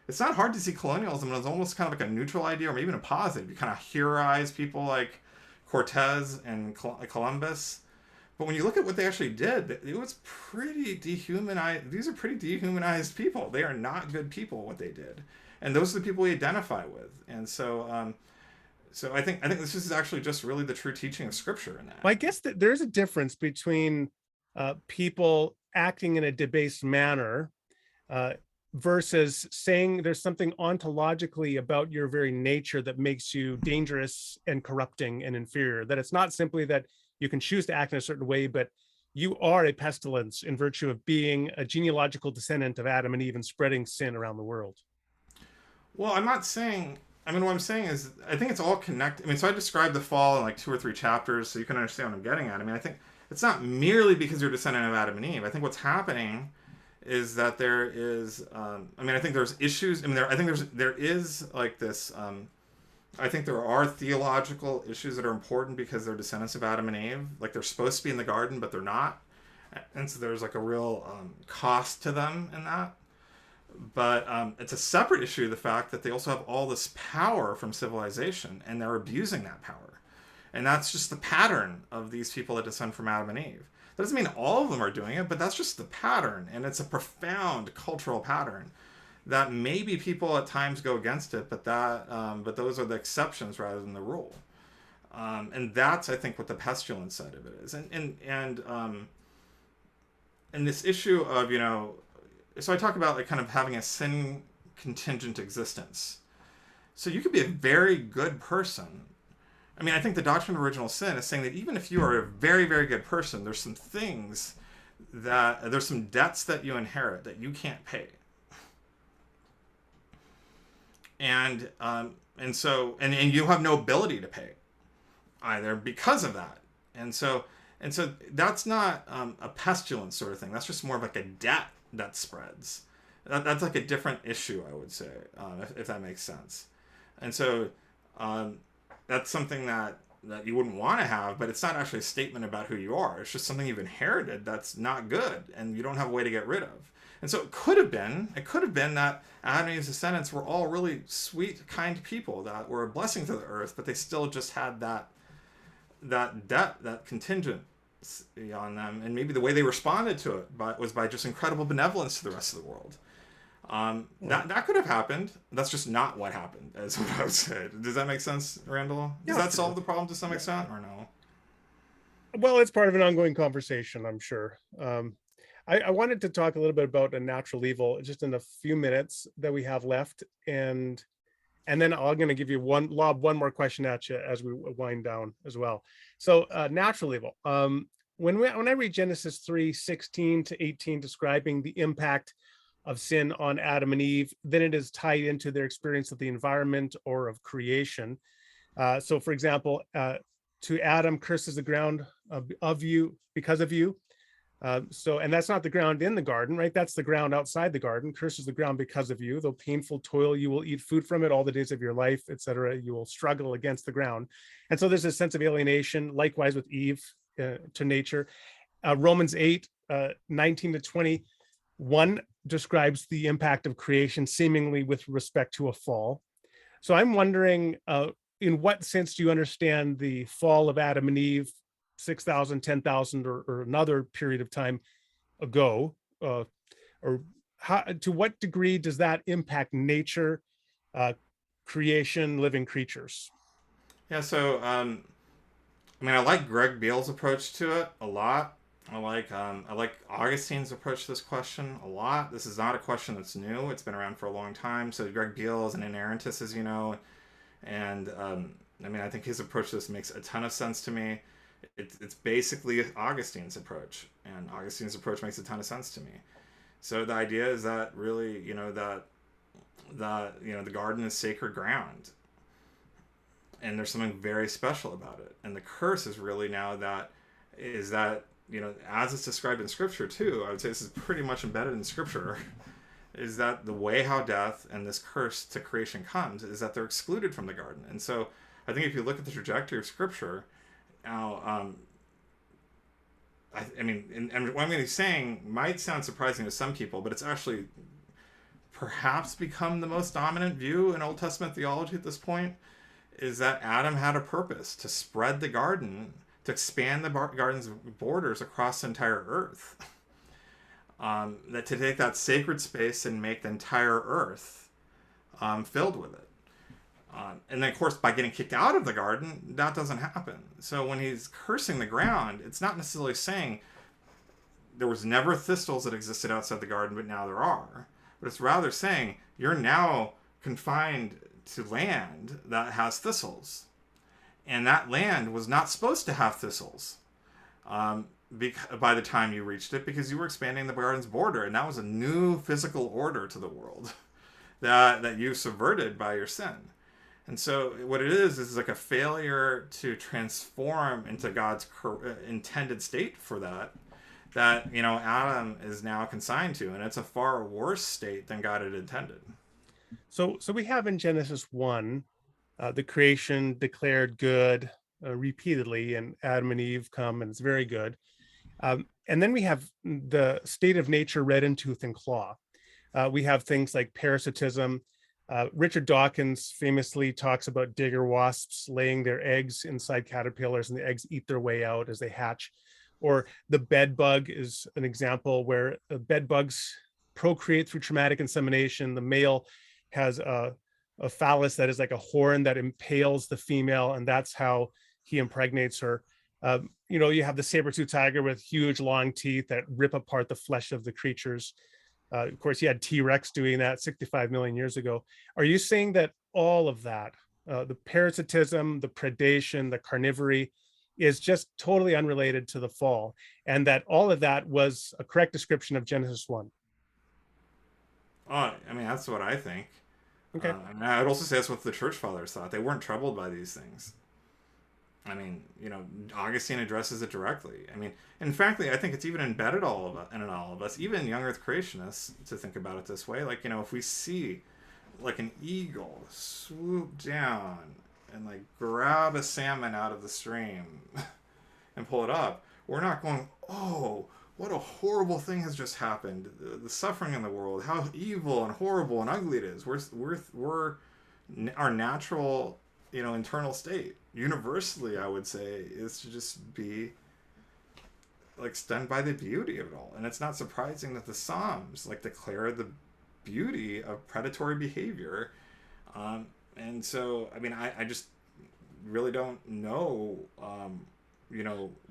it's not hard to see colonialism as almost kind of like a neutral idea or maybe even a positive. You kind of heroize people like Cortez and Columbus. But when you look at what they actually did, it was pretty dehumanized. These are pretty dehumanized people. They are not good people, what they did. And those are the people we identify with. And so, I think this is actually just really the true teaching of Scripture in that. Well, I guess that there's a difference between people acting in a debased manner versus saying there's something ontologically about your very nature that makes you dangerous and corrupting and inferior. That it's not simply that you can choose to act in a certain way, but you are a pestilence in virtue of being a genealogical descendant of Adam and Eve and spreading sin around the world. Well, I'm not saying, I mean, what I'm saying is, I think it's all connected. I mean, so I described the fall in like 2 or 3 chapters, so you can understand what I'm getting at. I mean, I think it's not merely because you're a descendant of Adam and Eve. I think what's happening is that there is, I think there's issues. I mean, there is like this, I think there are theological issues that are important because they're descendants of Adam and Eve. Like they're supposed to be in the garden, but they're not. And so there's like a real cost to them in that. But it's a separate issue, the fact that they also have all this power from civilization and they're abusing that power. And that's just the pattern of these people that descend from Adam and Eve. That doesn't mean all of them are doing it, but that's just the pattern. And it's a profound cultural pattern that maybe people at times go against it, but but those are the exceptions rather than the rule. And that's, I think, what the pestilence side of it is. And this issue of, so I talk about like kind of having a sin contingent existence. So you could be a very good person. I mean, I think the doctrine of original sin is saying that even if you are a very, very good person, there's some debts that you inherit that you can't pay. And you have no ability to pay either because of that. And so that's not a pestilence sort of thing. That's just more of like a debt that spreads. that's like a different issue, I would say, if that makes sense. And so um, that's something that you wouldn't want to have, but it's not actually a statement about who you are. It's just something you've inherited that's not good, and you don't have a way to get rid of. And so it could have been that Adam and Eve's descendants were all really sweet, kind people that were a blessing to the earth, but they still just had that debt, that contingent on them, and maybe the way they responded to it was by just incredible benevolence to the rest of the world. Hmm. That could have happened. That's just not what happened, is what I would say. Does that make sense, Randall? Does Yeah, that sure. solve the problem to some Yeah. extent, or no? Well, it's part of an ongoing conversation, I'm sure. I wanted to talk a little bit about a natural evil just in a few minutes that we have left, and then I'm going to give you one more question at you as we wind down as well. So, natural evil. When I read Genesis 3:16 to 18, describing the impact of sin on Adam and Eve, then it is tied into their experience of the environment or of creation. So, for example, to Adam, curses the ground of you because of you. And that's not the ground in the garden, right? That's the ground outside the garden. Curses the ground because of you. Though painful toil, you will eat food from it all the days of your life, etc. You will struggle against the ground. And so there's a sense of alienation, likewise with Eve to nature. Romans 8, 19 to 21 describes the impact of creation seemingly with respect to a fall. So I'm wondering, in what sense do you understand the fall of Adam and Eve, 6,000, 10,000, or another period of time ago? Or to what degree does that impact nature, uh, creation, living creatures? Yeah. So, I mean, I like Greg Beale's approach to it a lot. I like Augustine's approach to this question a lot. This is not a question that's new. It's been around for a long time. So Greg Beale is an inerrantist, as you know, and I mean, I think his approach to this makes a ton of sense to me. It's basically Augustine's approach, and Augustine's approach makes a ton of sense to me. So the idea is that really, the garden is sacred ground, and there's something very special about it. And the curse is really now that as it's described in Scripture too. I would say this is pretty much embedded in Scripture. Is that the way how death and this curse to creation comes is that they're excluded from the garden. And so I think if you look at the trajectory of Scripture, now, I mean, and what I'm going to be saying might sound surprising to some people, but it's actually perhaps become the most dominant view in Old Testament theology at this point, is that Adam had a purpose to spread the garden, to expand the garden's borders across the entire earth. That to take that sacred space and make the entire earth filled with it. And then, of course, by getting kicked out of the garden, that doesn't happen. So when he's cursing the ground, it's not necessarily saying there was never thistles that existed outside the garden, but now there are. But it's rather saying you're now confined to land that has thistles. And that land was not supposed to have thistles by the time you reached it, because you were expanding the garden's border. And that was a new physical order to the world that you subverted by your sin. And so what it is like a failure to transform into God's intended state for that Adam is now consigned to, and it's a far worse state than God had intended. So we have in Genesis 1, the creation declared good repeatedly, and Adam and Eve come, and it's very good. And then we have the state of nature read in tooth and claw. We have things like parasitism. Richard Dawkins famously talks about digger wasps laying their eggs inside caterpillars, and the eggs eat their way out as they hatch. Or the bed bug is an example where bed bugs procreate through traumatic insemination. The male has a phallus that is like a horn that impales the female, and that's how he impregnates her. You have the saber-tooth tiger with huge long teeth that rip apart the flesh of the creatures. Of course, you had T-Rex doing that 65 million years ago. Are you saying that all of that, the parasitism, the predation, the carnivory, is just totally unrelated to the fall, and that all of that was a correct description of Genesis 1? Oh, I mean, that's what I think. Okay. And I'd also say that's what the church fathers thought. They weren't troubled by these things. I mean, Augustine addresses it directly. I mean, and frankly, I think it's even embedded in all of us, even young Earth creationists, to think about it this way. Like, if we see like an eagle swoop down and like grab a salmon out of the stream and pull it up, we're not going, oh, what a horrible thing has just happened. The suffering in the world, how evil and horrible and ugly it is. We're our natural, internal state, universally, I would say, is to just be like stunned by the beauty of it all. And it's not surprising that the Psalms like declare the beauty of predatory behavior. And so, I mean, I just really don't know,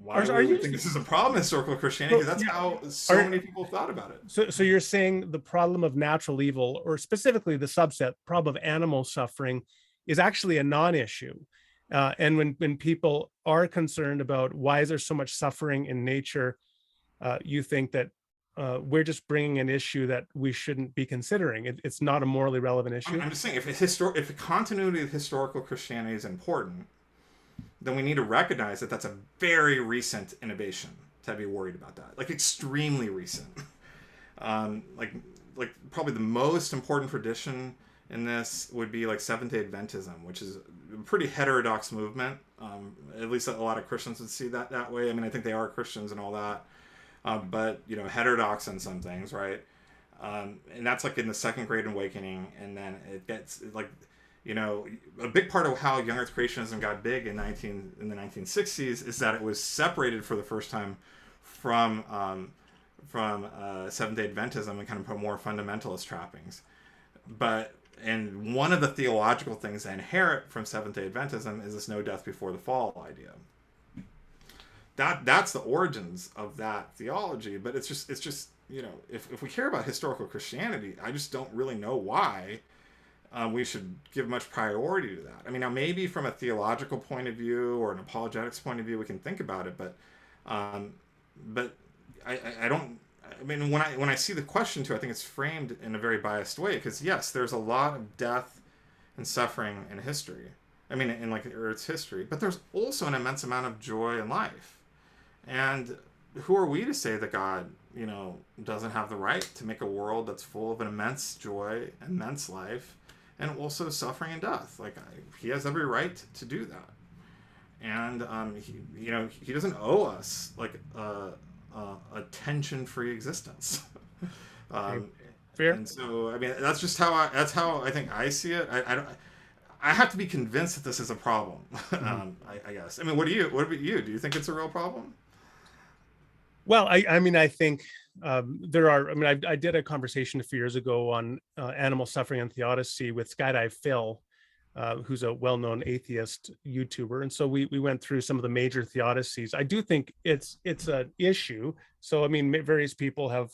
why Are we you would think this is a problem in historical Christianity, because that's yeah, how so many people thought about it. so you're saying the problem of natural evil, or specifically the subset problem of animal suffering, is actually a non-issue. And when people are concerned about why is there so much suffering in nature, you think that we're just bringing an issue that we shouldn't be considering. It's not a morally relevant issue. I'm just saying, if the continuity of historical Christianity is important, then we need to recognize that that's a very recent innovation to be worried about that. Like, extremely recent. Like probably the most important tradition in this would be like Seventh-day Adventism, which is a pretty heterodox movement. At least a lot of Christians would see that way. I mean, I think they are Christians and all that, but heterodox in some things, right? And that's like in the Second Great Awakening, and then it gets like, a big part of how young Earth creationism got big in the 1960s is that it was separated for the first time from Seventh-day Adventism and kind of put more fundamentalist trappings. And one of the theological things I inherit from Seventh-day Adventism is this no death before the fall idea. That's the origins of that theology. But it's just if we care about historical Christianity, I just don't really know why we should give much priority to that. I mean, now maybe from a theological point of view or an apologetics point of view, we can think about it, but I don't. I mean, when I see the question too, I think it's framed in a very biased way, because yes, there's a lot of death and suffering in history. I mean, in like Earth's history, but there's also an immense amount of joy in life. And who are we to say that God, doesn't have the right to make a world that's full of an immense joy, immense life, and also suffering and death? Like, he has every right to do that. And he doesn't owe us like a tension-free existence. Fair. And so, I mean, that's how I think I see it. I have to be convinced that this is a problem. I guess. I mean, what about you? Do you think it's a real problem? Well, I mean, I think there are. I mean, I did a conversation a few years ago on animal suffering and theodicy with Skydive Phil, who's a well-known atheist YouTuber, and so we went through some of the major theodicies. I do think it's an issue. So I mean, various people have.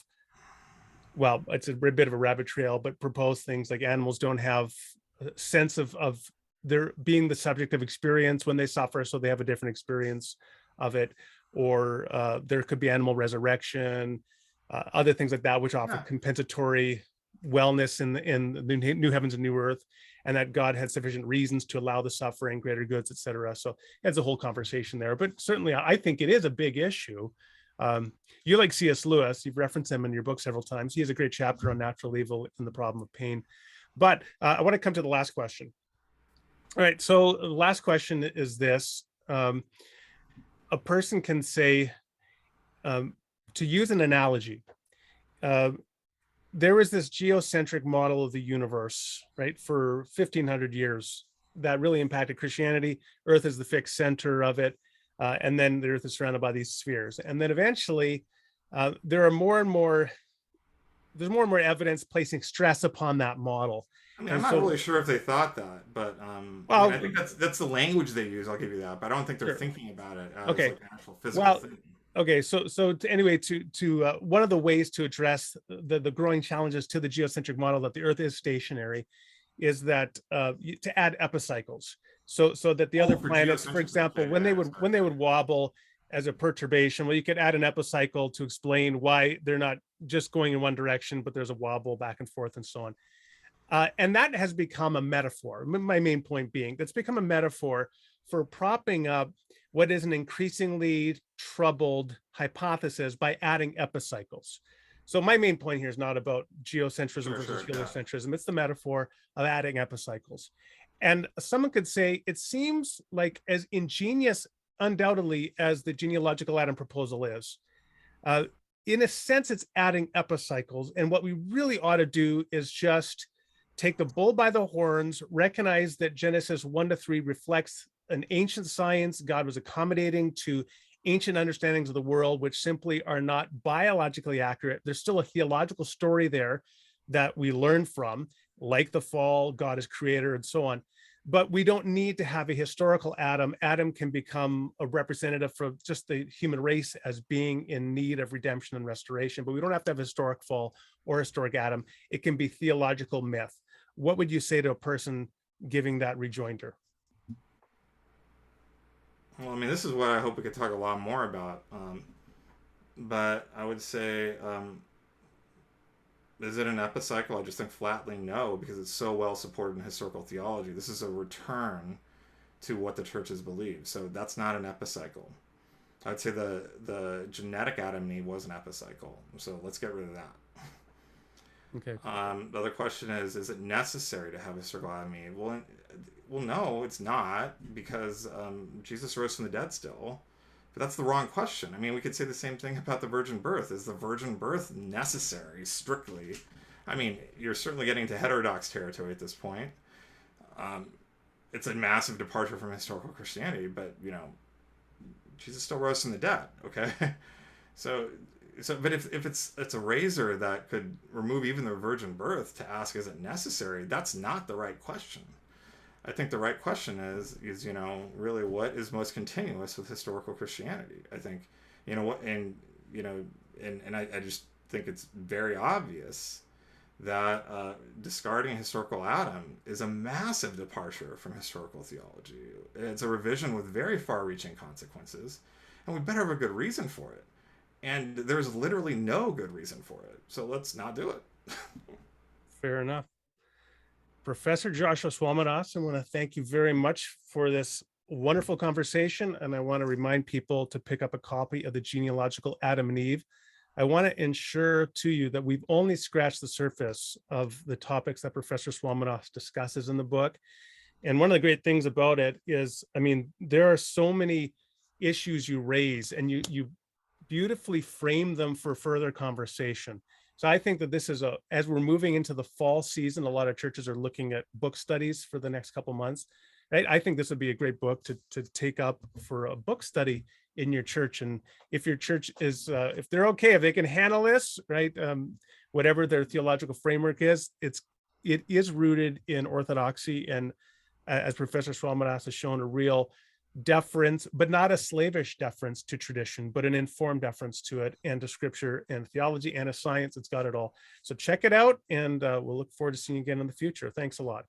Well, it's a bit of a rabbit trail, but proposed things like animals don't have a sense of their being the subject of experience when they suffer, so they have a different experience of it. Or there could be animal resurrection, other things like that, which offer compensatory wellness in the new heavens and new earth, and that God had sufficient reasons to allow the suffering, greater goods, etc. So it's a whole conversation there. But certainly, I think it is a big issue. You like C.S. Lewis, you've referenced him in your book several times. He has a great chapter on natural evil and the problem of pain. But I want to come to the last question. All right, so the last question is this. A person can say, to use an analogy, there was this geocentric model of the universe, right, for 1,500 years that really impacted Christianity. Earth is the fixed center of it. And then the earth is surrounded by these spheres. And then eventually there's more and more evidence placing stress upon that model. I mean, I'm not really sure if they thought that, but well, I mean, I think that's the language they use. I'll give you that, but I don't think they're thinking about it as like an actual physical thing. Okay, so one of the ways to address the growing challenges to the geocentric model that the Earth is stationary is that to add epicycles, so that the other planets, for example, when they would wobble as a perturbation, well, you could add an epicycle to explain why they're not just going in one direction, but there's a wobble back and forth and so on. And that has become a metaphor. My main point being that's become a metaphor for propping up what is an increasingly troubled hypothesis by adding epicycles. So my main point here is not about geocentrism Sure, versus sure, yeah. heliocentrism. It's the metaphor of adding epicycles. And someone could say it seems like as ingenious, undoubtedly, as the genealogical Adam proposal is, uh, in a sense, it's adding epicycles. And what we really ought to do is just take the bull by the horns, recognize that Genesis 1 to 3 reflects an ancient science. God was accommodating to ancient understandings of the world, which simply are not biologically accurate. There's still a theological story there that we learn from, like the fall, God is creator, and so on. But we don't need to have a historical Adam. Adam can become a representative for just the human race as being in need of redemption and restoration. But we don't have to have historic fall or historic Adam. It can be theological myth. What would you say to a person giving that rejoinder? Well, I mean, this is what I hope we could talk a lot more about. But I would say, is it an epicycle? I just think flatly no, because it's so well supported in historical theology. This is a return to what the churches believe. So that's not an epicycle. I'd say the genetic Adam and Eve was an epicycle. So let's get rid of that. Okay. The other question is it necessary to have a historical Adam and Eve? Well, no, it's not, because Jesus rose from the dead still. But that's the wrong question. I mean, we could say the same thing about the virgin birth. Is the virgin birth necessary, strictly? I mean, you're certainly getting to heterodox territory at this point. It's a massive departure from historical Christianity, but, Jesus still rose from the dead, okay? So, but if it's a razor that could remove even the virgin birth to ask, is it necessary? That's not the right question. I think the right question is really what is most continuous with historical Christianity. I think what and I just think it's very obvious that discarding historical Adam is a massive departure from historical theology. It's a revision with very far-reaching consequences, and we better have a good reason for it. And there's literally no good reason for it, so let's not do it. Fair enough. Professor Joshua Swamidass, I want to thank you very much for this wonderful conversation. And I want to remind people to pick up a copy of the Genealogical Adam and Eve. I want to ensure to you that we've only scratched the surface of the topics that Professor Swamidass discusses in the book. And one of the great things about it is, I mean, there are so many issues you raise, and you beautifully frame them for further conversation. So I think that this is as we're moving into the fall season, a lot of churches are looking at book studies for the next couple of months. Right? I think this would be a great book to take up for a book study in your church. And if your church is, if they're okay, if they can handle this, right, whatever their theological framework is, it is rooted in orthodoxy, and as Professor Swamidass has shown, a real deference, but not a slavish deference to tradition, but an informed deference to it, and to scripture and theology and a science. It's got it all. So check it out, and we'll look forward to seeing you again in the future. Thanks a lot.